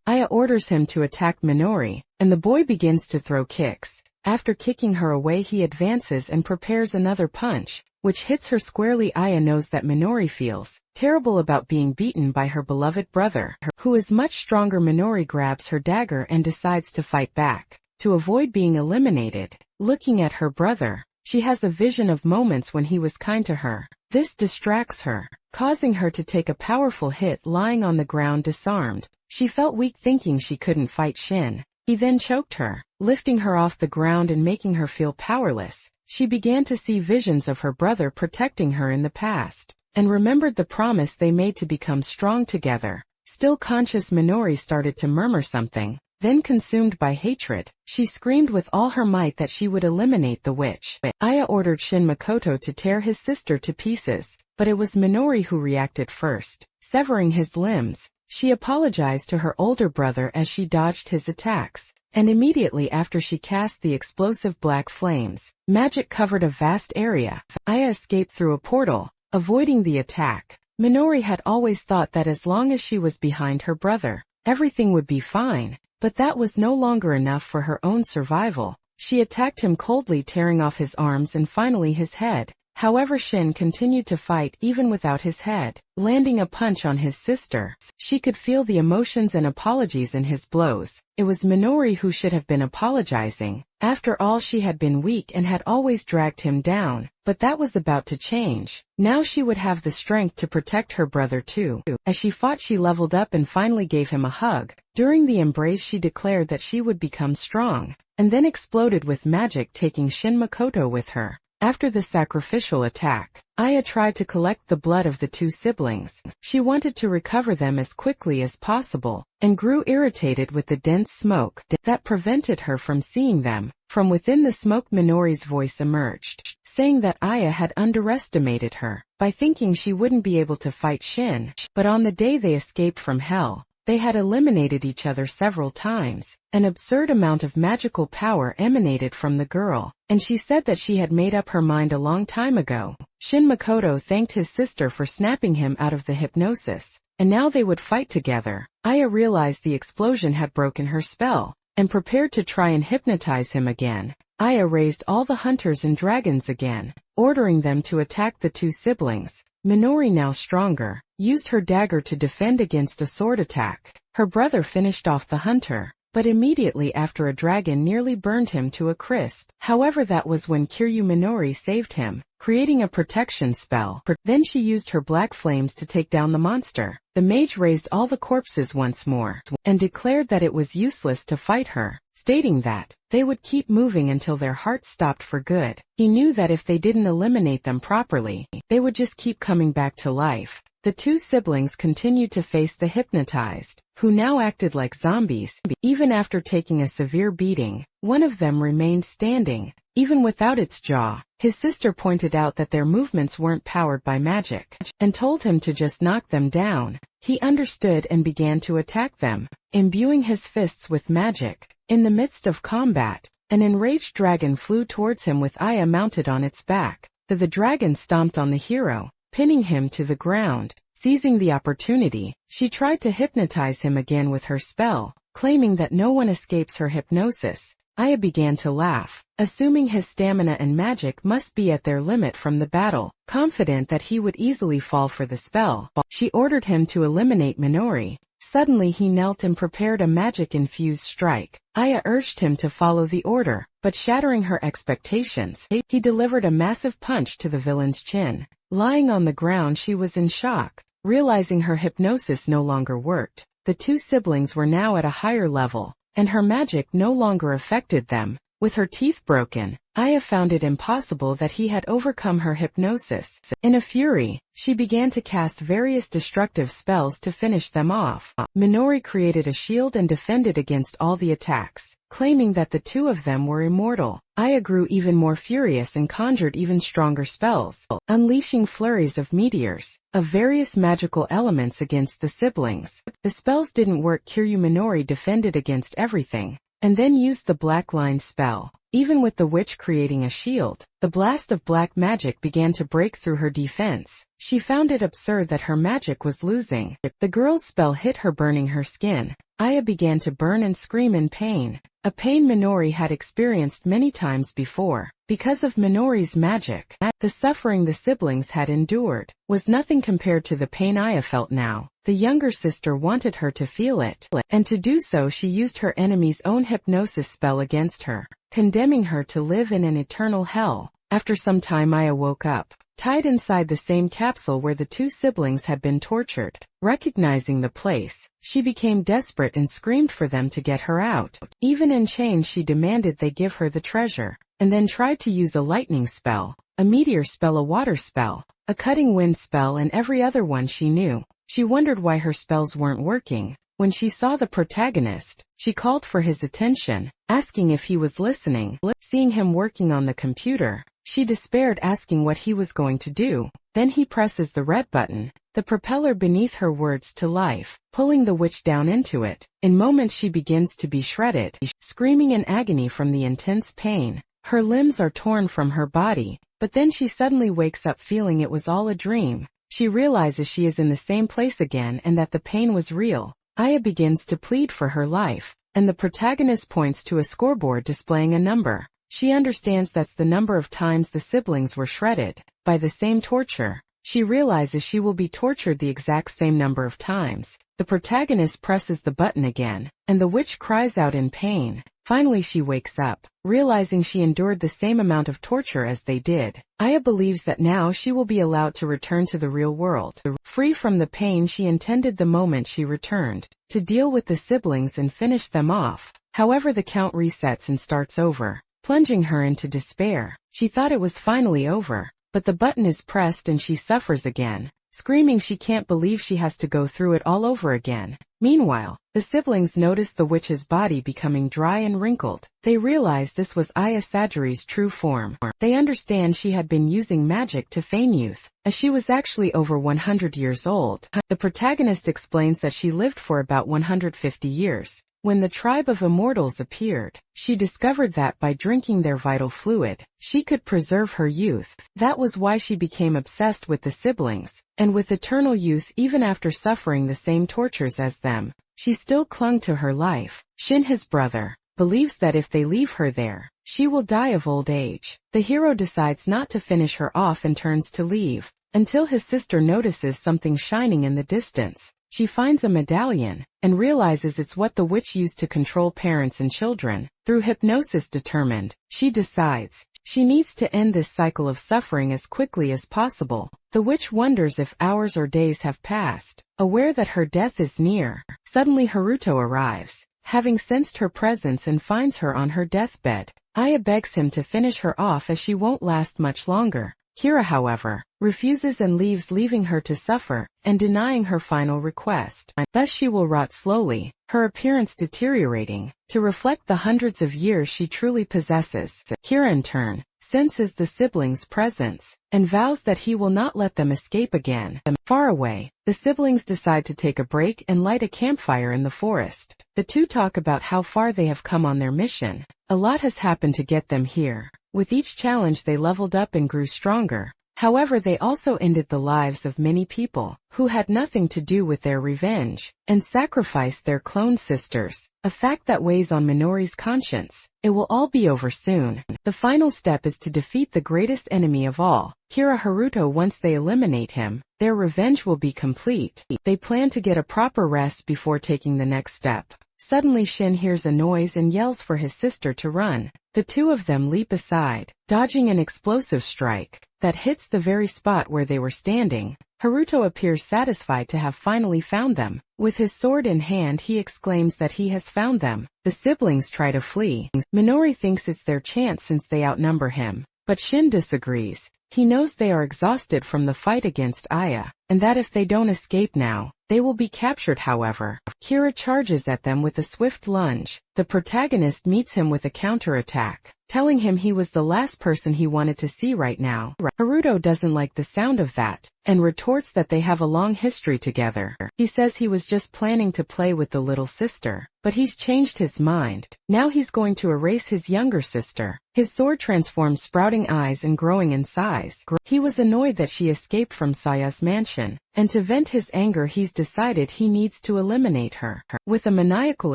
Aya orders him to attack Minori, and the boy begins to throw kicks. After kicking her away, he advances and prepares another punch, which hits her squarely. Aya knows that Minori feels terrible about being beaten by her beloved brother, who is much stronger. Minori grabs her dagger and decides to fight back, to avoid being eliminated. Looking at her brother, she has a vision of moments when he was kind to her. This distracts her, causing her to take a powerful hit. Lying on the ground disarmed, she felt weak, thinking she couldn't fight Shin. He then choked her, lifting her off the ground and making her feel powerless. She began to see visions of her brother protecting her in the past, and remembered the promise they made to become strong together. Still conscious, Minori started to murmur something. Then, consumed by hatred, she screamed with all her might that she would eliminate the witch. Aya ordered Shin Makoto to tear his sister to pieces, but it was Minori who reacted first, severing his limbs. She apologized to her older brother as she dodged his attacks, and immediately after she cast the explosive black flames. Magic covered a vast area. Aya escaped through a portal, avoiding the attack. Minori had always thought that as long as she was behind her brother, everything would be fine, but that was no longer enough for her own survival. She attacked him coldly, tearing off his arms and finally his head. However, Shin continued to fight even without his head, landing a punch on his sister. She could feel the emotions and apologies in his blows. It was Minori who should have been apologizing. After all, she had been weak and had always dragged him down, but that was about to change. Now she would have the strength to protect her brother too. As she fought, she leveled up and finally gave him a hug. During the embrace, she declared that she would become strong, and then exploded with magic, taking Shin Makoto with her. After the sacrificial attack, Aya tried to collect the blood of the two siblings. She wanted to recover them as quickly as possible, and grew irritated with the dense smoke that prevented her from seeing them. From within the smoke, Minori's voice emerged, saying that Aya had underestimated her by thinking she wouldn't be able to fight Shin. But on the day they escaped from hell, they had eliminated each other several times. An absurd amount of magical power emanated from the girl, and she said that she had made up her mind a long time ago. Shin Makoto thanked his sister for snapping him out of the hypnosis, and now they would fight together. Aya realized the explosion had broken her spell, and prepared to try and hypnotize him again. Aya raised all the hunters and dragons again, ordering them to attack the two siblings. Minori, now stronger, used her dagger to defend against a sword attack. Her brother finished off the hunter, but immediately after a dragon nearly burned him to a crisp. However, that was when Kiryu Minori saved him, creating a protection spell. Then she used her black flames to take down the monster. The mage raised all the corpses once more, and declared that it was useless to fight her, stating that they would keep moving until their hearts stopped for good. He knew that if they didn't eliminate them properly, they would just keep coming back to life. The two siblings continued to face the hypnotized, who now acted like zombies. Even after taking a severe beating, one of them remained standing, even without its jaw. His sister pointed out that their movements weren't powered by magic, and told him to just knock them down. He understood and began to attack them, imbuing his fists with magic. In the midst of combat, an enraged dragon flew towards him with Aya mounted on its back. The dragon stomped on the hero, pinning him to the ground. Seizing the opportunity, she tried to hypnotize him again with her spell, claiming that no one escapes her hypnosis. Aya began to laugh, assuming his stamina and magic must be at their limit from the battle. Confident that he would easily fall for the spell, she ordered him to eliminate Minori. Suddenly he knelt and prepared a magic-infused strike. Aya urged him to follow the order, but shattering her expectations, he delivered a massive punch to the villain's chin. Lying on the ground, she was in shock. Realizing her hypnosis no longer worked, the two siblings were now at a higher level, and her magic no longer affected them. With her teeth broken, Aya found it impossible that he had overcome her hypnosis. In a fury, she began to cast various destructive spells to finish them off. Minori created a shield and defended against all the attacks, claiming that the two of them were immortal. Aya grew even more furious and conjured even stronger spells, unleashing flurries of meteors, of various magical elements against the siblings. The spells didn't work. Kiryu Minori defended against everything, and then used the black line spell. Even with the witch creating a shield, the blast of black magic began to break through her defense. She found it absurd that her magic was losing. The girl's spell hit her, burning her skin. Aya began to burn and scream in pain, a pain Minori had experienced many times before. Because of Minori's magic, the suffering the siblings had endured was nothing compared to the pain Aya felt now. The younger sister wanted her to feel it, and to do so she used her enemy's own hypnosis spell against her, condemning her to live in an eternal hell. After some time, Aya woke up, tied inside the same capsule where the two siblings had been tortured. Recognizing the place, she became desperate and screamed for them to get her out. Even in chains, she demanded they give her the treasure, and then tried to use a lightning spell, a meteor spell, a water spell, a cutting wind spell, and every other one she knew. She wondered why her spells weren't working. When she saw the protagonist, she called for his attention, asking if he was listening. Seeing him working on the computer, she despaired, asking what he was going to do. Then he presses the red button, the propeller beneath her words to life, pulling the witch down into it. In moments she begins to be shredded, screaming in agony from the intense pain. Her limbs are torn from her body, but then she suddenly wakes up feeling it was all a dream. She realizes she is in the same place again and that the pain was real. Aya begins to plead for her life, and the protagonist points to a scoreboard displaying a number. She understands that's the number of times the siblings were shredded by the same torture. She realizes she will be tortured the exact same number of times. The protagonist presses the button again, and the witch cries out in pain. Finally she wakes up, realizing she endured the same amount of torture as they did. Aya believes that now she will be allowed to return to the real world. Free from the pain she intended the moment she returned, to deal with the siblings and finish them off. However, the count resets and starts over, plunging her into despair. She thought it was finally over, but the button is pressed and she suffers again, screaming she can't believe she has to go through it all over again. Meanwhile, the siblings notice the witch's body becoming dry and wrinkled. They realize this was Aya Sajari's true form. They understand she had been using magic to feign youth, as she was actually over 100 years old. The protagonist explains that she lived for about 150 years. When the tribe of immortals appeared, she discovered that by drinking their vital fluid, she could preserve her youth. That was why she became obsessed with the siblings, and with eternal youth even after suffering the same tortures as them. She still clung to her life. Shin, his brother, believes that if they leave her there, she will die of old age. The hero decides not to finish her off and turns to leave, until his sister notices something shining in the distance. She finds a medallion, and realizes it's what the witch used to control parents and children. Through hypnosis determined, she decides she needs to end this cycle of suffering as quickly as possible. The witch wonders if hours or days have passed. Aware that her death is near, suddenly Haruto arrives, having sensed her presence, and finds her on her deathbed. Aya begs him to finish her off as she won't last much longer. Kira, however, refuses and leaves, leaving her to suffer, and denying her final request. Thus she will rot slowly, her appearance deteriorating, to reflect the hundreds of years she truly possesses. Kira in turn senses the siblings' presence, and vows that he will not let them escape again. Far away, the siblings decide to take a break and light a campfire in the forest. The two talk about how far they have come on their mission. A lot has happened to get them here. With each challenge they leveled up and grew stronger. However, they also ended the lives of many people who had nothing to do with their revenge, and sacrificed their clone sisters, a fact that weighs on Minori's conscience. It will all be over soon. The final step is to defeat the greatest enemy of all, Kira Haruto. Once they eliminate him, their revenge will be complete. They plan to get a proper rest before taking the next step. Suddenly Shin hears a noise and yells for his sister to run. The two of them leap aside, dodging an explosive strike that hits the very spot where they were standing. Haruto appears satisfied to have finally found them. With his sword in hand, he exclaims that he has found them. The siblings try to flee. Minori thinks it's their chance since they outnumber him, but Shin disagrees. He knows they are exhausted from the fight against Aya, and that if they don't escape now, they will be captured. However, Kira charges at them with a swift lunge. The protagonist meets him with a counterattack, telling him he was the last person he wanted to see right now. Haruto doesn't like the sound of that, and retorts that they have a long history together. He says he was just planning to play with the little sister, but he's changed his mind. Now he's going to erase his younger sister. His sword transforms, sprouting eyes and growing in size. He was annoyed that she escaped from Saya's mansion, and to vent his anger he's decided he needs to eliminate her. With a maniacal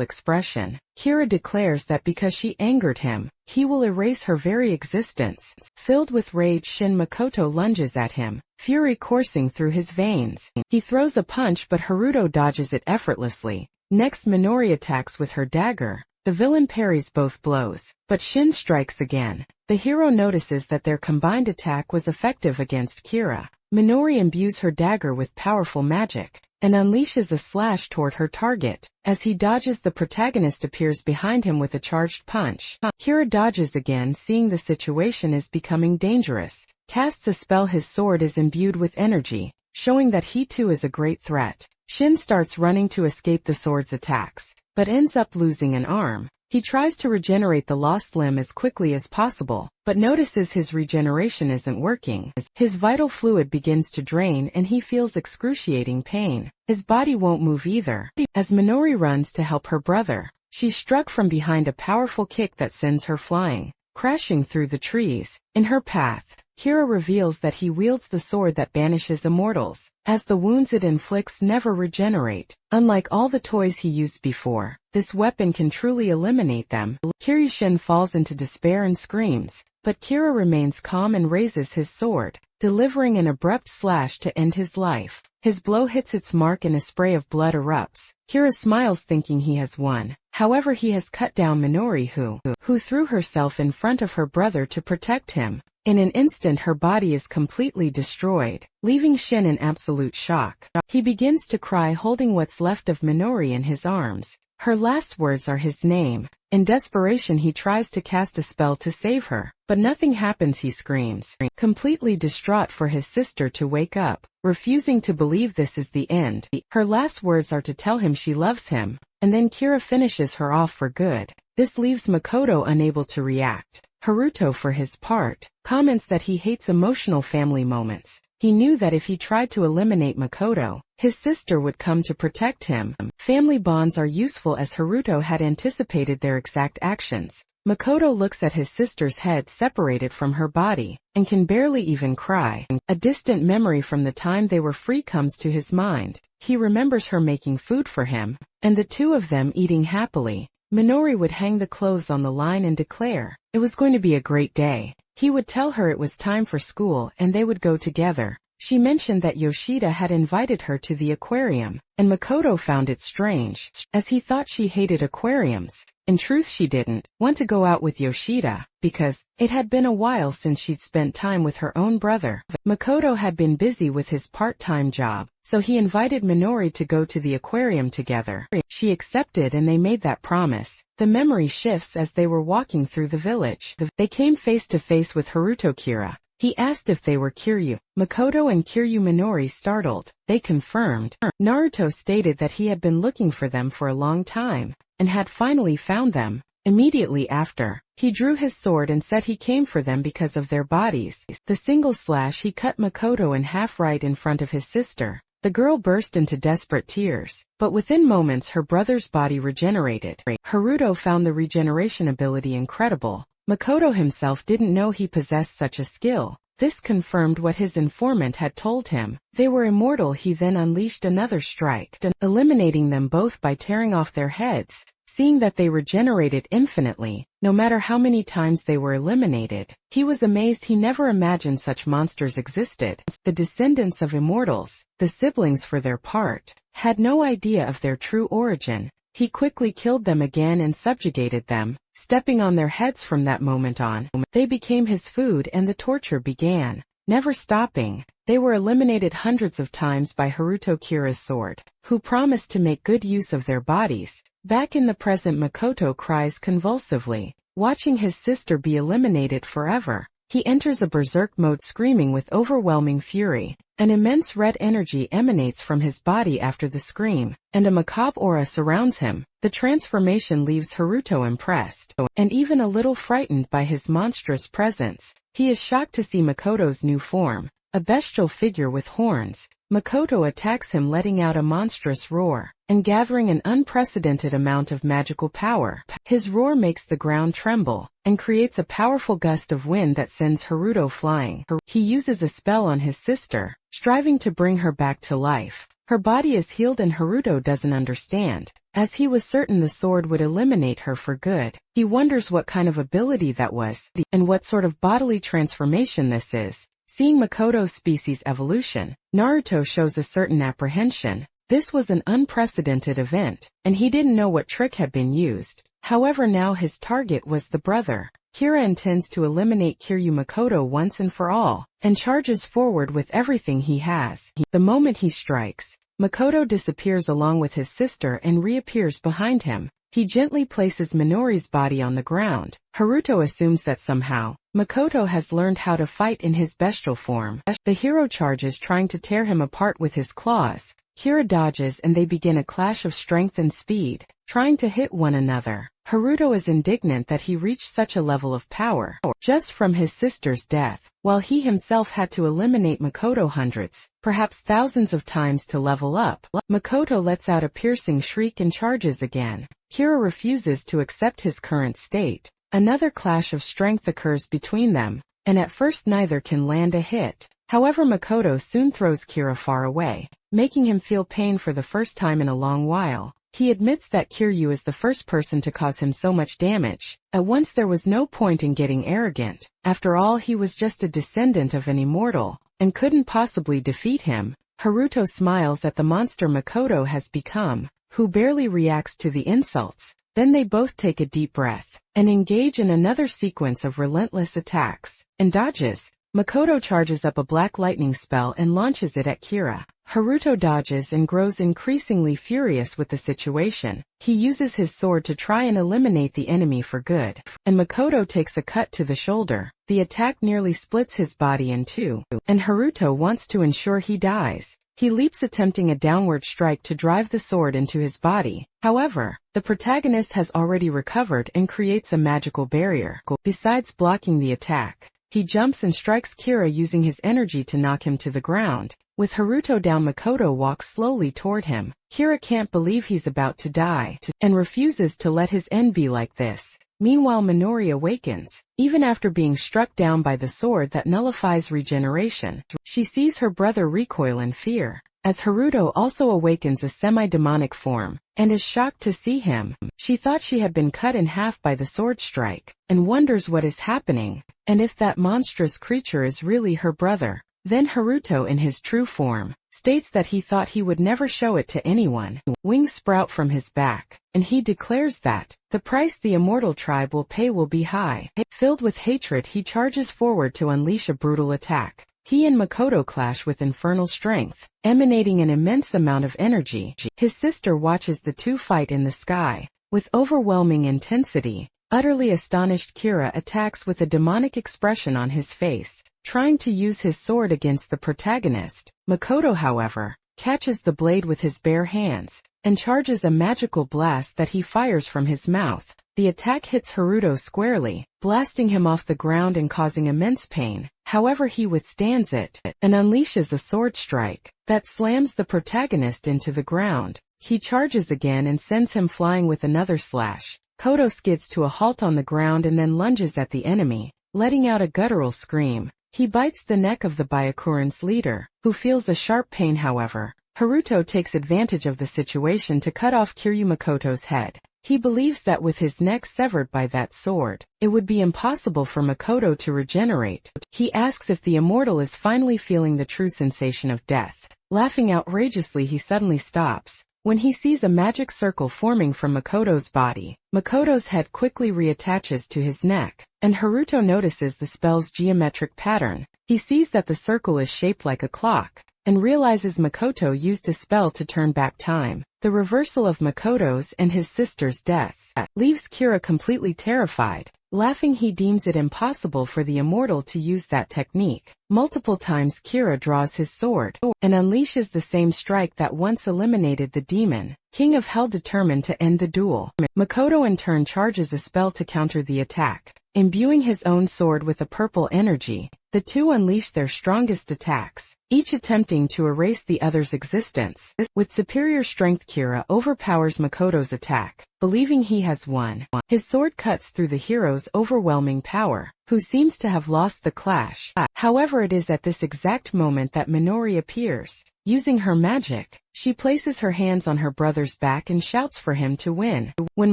expression, Kira declares that because she angered him, he will erase her very existence. Filled with rage, Shin Makoto lunges at him, fury coursing through his veins. He throws a punch, but Haruto dodges it effortlessly. Next, Minori attacks with her dagger. The villain parries both blows, but Shin strikes again. The hero notices that their combined attack was effective against Kira. Minori imbues her dagger with powerful magic, and unleashes a slash toward her target. As he dodges, the protagonist appears behind him with a charged punch. Kira dodges again, seeing the situation is becoming dangerous. Casts a spell. His sword is imbued with energy, showing that he too is a great threat. Shin starts running to escape the sword's attacks, but ends up losing an arm. He tries to regenerate the lost limb as quickly as possible, but notices his regeneration isn't working. His vital fluid begins to drain and he feels excruciating pain. His body won't move either. As Minori runs to help her brother, she's struck from behind, a powerful kick that sends her flying, crashing through the trees. In her path, Kira reveals that he wields the sword that banishes immortals, as the wounds it inflicts never regenerate. Unlike all the toys he used before, this weapon can truly eliminate them. Kiryushin falls into despair and screams, but Kira remains calm and raises his sword, delivering an abrupt slash to end his life. His blow hits its mark and a spray of blood erupts. Kira smiles, thinking he has won. However, he has cut down Minori, who threw herself in front of her brother to protect him. In an instant, her body is completely destroyed, leaving Shin in absolute shock. He begins to cry, holding what's left of Minori in his arms. Her last words are his name. In desperation, he tries to cast a spell to save her, but nothing happens. He screams, completely distraught, for his sister to wake up, refusing to believe this is the end. Her last words are to tell him she loves him, and then Kira finishes her off for good. This leaves Makoto unable to react. Haruto, for his part, comments that he hates emotional family moments. He knew that if he tried to eliminate Makoto, his sister would come to protect him. Family bonds are useful, as Haruto had anticipated their exact actions. Makoto looks at his sister's head separated from her body, and can barely even cry. A distant memory from the time they were free comes to his mind. He remembers her making food for him, and the two of them eating happily. Minori would hang the clothes on the line and declare it was going to be a great day. He would tell her it was time for school and they would go together. She mentioned that Yoshida had invited her to the aquarium, and Makoto found it strange, as he thought she hated aquariums. In truth, she didn't want to go out with Yoshida, because it had been a while since she'd spent time with her own brother. Makoto had been busy with his part-time job, so he invited Minori to go to the aquarium together. She accepted and they made that promise. The memory shifts as they were walking through the village. They came face to face with Haruto. Kira He asked if they were Kiryu. Makoto and Kiryu Minori startled. They confirmed. Naruto stated that he had been looking for them for a long time, and had finally found them. Immediately after, he drew his sword and said he came for them because of their bodies. The single slash he cut Makoto in half right in front of his sister. The girl burst into desperate tears, but within moments her brother's body regenerated. Haruto found the regeneration ability incredible. Makoto himself didn't know he possessed such a skill. This confirmed what his informant had told him. They were immortal. He then unleashed another strike, eliminating them both by tearing off their heads. Seeing that they regenerated infinitely, no matter how many times they were eliminated, he was amazed. He never imagined such monsters existed. The descendants of immortals, the siblings for their part, had no idea of their true origin. He quickly killed them again and subjugated them, stepping on their heads. From that moment on, they became his food and the torture began, never stopping. They were eliminated hundreds of times by Haruto Kira's sword, who promised to make good use of their bodies. Back in the present, Makoto cries convulsively, watching his sister be eliminated forever. He enters a berserk mode, screaming with overwhelming fury. An immense red energy emanates from his body after the scream, and a macabre aura surrounds him. The transformation leaves Haruto impressed, and even a little frightened by his monstrous presence. He is shocked to see Makoto's new form, a bestial figure with horns. Makoto attacks him, letting out a monstrous roar, and gathering an unprecedented amount of magical power. His roar makes the ground tremble, and creates a powerful gust of wind that sends Haruto flying. He uses a spell on his sister, striving to bring her back to life. Her body is healed and Haruto doesn't understand, as he was certain the sword would eliminate her for good. He wonders what kind of ability that was, and what sort of bodily transformation this is. Seeing Makoto's species evolution, Naruto shows a certain apprehension. This was an unprecedented event, and he didn't know what trick had been used. However, now his target was the brother. Kira intends to eliminate Kiryu Makoto once and for all, and charges forward with everything he has. The moment he strikes, Makoto disappears along with his sister and reappears behind him. He gently places Minori's body on the ground. Haruto assumes that somehow, Makoto has learned how to fight in his bestial form. The hero charges, trying to tear him apart with his claws. Kira dodges and they begin a clash of strength and speed, trying to hit one another. Haruto is indignant that he reached such a level of power just from his sister's death, while he himself had to eliminate Makoto hundreds, perhaps thousands of times to level up. Makoto lets out a piercing shriek and charges again. Kira refuses to accept his current state. Another clash of strength occurs between them, and at first neither can land a hit. However, Makoto soon throws Kira far away, making him feel pain for the first time in a long while. He admits that Kiryu is the first person to cause him so much damage. At once there was no point in getting arrogant. After all, he was just a descendant of an immortal, and couldn't possibly defeat him. Haruto smiles at the monster Makoto has become, who barely reacts to the insults. Then they both take a deep breath, and engage in another sequence of relentless attacks, and dodges. Makoto charges up a black lightning spell and launches it at Kira. Haruto dodges and grows increasingly furious with the situation. He uses his sword to try and eliminate the enemy for good, and Makoto takes a cut to the shoulder. The attack nearly splits his body in two, and Haruto wants to ensure he dies. He leaps, attempting a downward strike to drive the sword into his body. However, the protagonist has already recovered and creates a magical barrier. Besides blocking the attack, he jumps and strikes Kira, using his energy to knock him to the ground. With Haruto down, Makoto walks slowly toward him. Kira can't believe he's about to die, and refuses to let his end be like this. Meanwhile, Minori awakens. Even after being struck down by the sword that nullifies regeneration, she sees her brother recoil in fear, as Haruto also awakens a semi-demonic form, and is shocked to see him. She thought she had been cut in half by the sword strike, and wonders what is happening, and if that monstrous creature is really her brother. Then Haruto, in his true form, states that he thought he would never show it to anyone. Wings sprout from his back, and he declares that the price the immortal tribe will pay will be high. Filled with hatred, he charges forward to unleash a brutal attack. He and Makoto clash with infernal strength, emanating an immense amount of energy. His sister watches the two fight in the sky, with overwhelming intensity. Utterly astonished, Kira attacks with a demonic expression on his face, trying to use his sword against the protagonist. Makoto, however, catches the blade with his bare hands, and charges a magical blast that he fires from his mouth. The attack hits Haruto squarely, blasting him off the ground and causing immense pain. However, he withstands it, and unleashes a sword strike that slams the protagonist into the ground. He charges again and sends him flying with another slash. Koto skids to a halt on the ground and then lunges at the enemy, letting out a guttural scream. He bites the neck of the Byakuran's leader, who feels a sharp pain. However, Haruto takes advantage of the situation to cut off Kiryu Makoto's head. He believes that with his neck severed by that sword, it would be impossible for Makoto to regenerate. He asks if the immortal is finally feeling the true sensation of death. Laughing outrageously, he suddenly stops when he sees a magic circle forming from Makoto's body. Makoto's head quickly reattaches to his neck, and Haruto notices the spell's geometric pattern. He sees that the circle is shaped like a clock, and realizes Makoto used a spell to turn back time. The reversal of Makoto's and his sister's deaths leaves Kira completely terrified. Laughing, he deems it impossible for the immortal to use that technique. Multiple times Kira draws his sword and unleashes the same strike that once eliminated the demon, King of Hell, determined to end the duel. Makoto in turn charges a spell to counter the attack. Imbuing his own sword with a purple energy, the two unleash their strongest attacks, each attempting to erase the other's existence. With superior strength, Kira overpowers Makoto's attack, believing he has won. His sword cuts through the hero's overwhelming power, who seems to have lost the clash. However, it is at this exact moment that Minori appears. Using her magic, she places her hands on her brother's back and shouts for him to win. When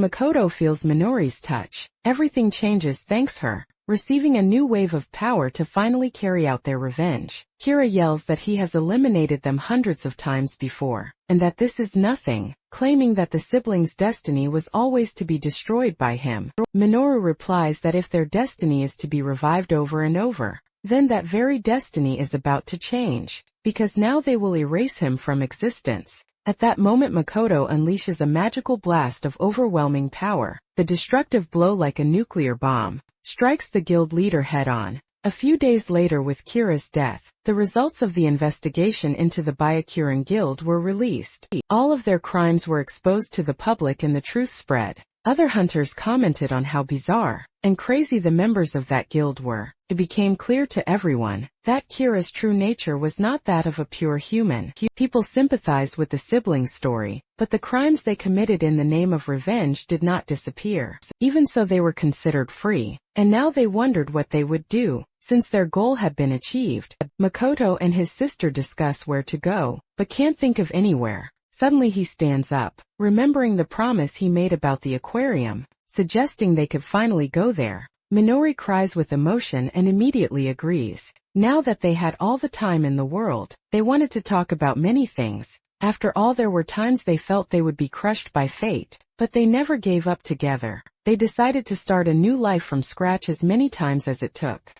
Makoto feels Minori's touch, everything changes thanks her, receiving a new wave of power to finally carry out their revenge. Kira yells that he has eliminated them hundreds of times before, and that this is nothing, claiming that the siblings' destiny was always to be destroyed by him. Minoru replies that if their destiny is to be revived over and over, then that very destiny is about to change, because now they will erase him from existence. At that moment, Makoto unleashes a magical blast of overwhelming power. The destructive blow, like a nuclear bomb, strikes the guild leader head-on. A few days later, with Kira's death, the results of the investigation into the Byakuran Guild were released. All of their crimes were exposed to the public and the truth spread. Other hunters commented on how bizarre and crazy the members of that guild were. It became clear to everyone that Kira's true nature was not that of a pure human. People sympathized with the siblings' story, but the crimes they committed in the name of revenge did not disappear. Even so, they were considered free, and now they wondered what they would do, since their goal had been achieved. Makoto and his sister discuss where to go, but can't think of anywhere. Suddenly he stands up, remembering the promise he made about the aquarium, suggesting they could finally go there. Minori cries with emotion and immediately agrees. Now that they had all the time in the world, they wanted to talk about many things. After all, there were times they felt they would be crushed by fate, but they never gave up together. They decided to start a new life from scratch as many times as it took.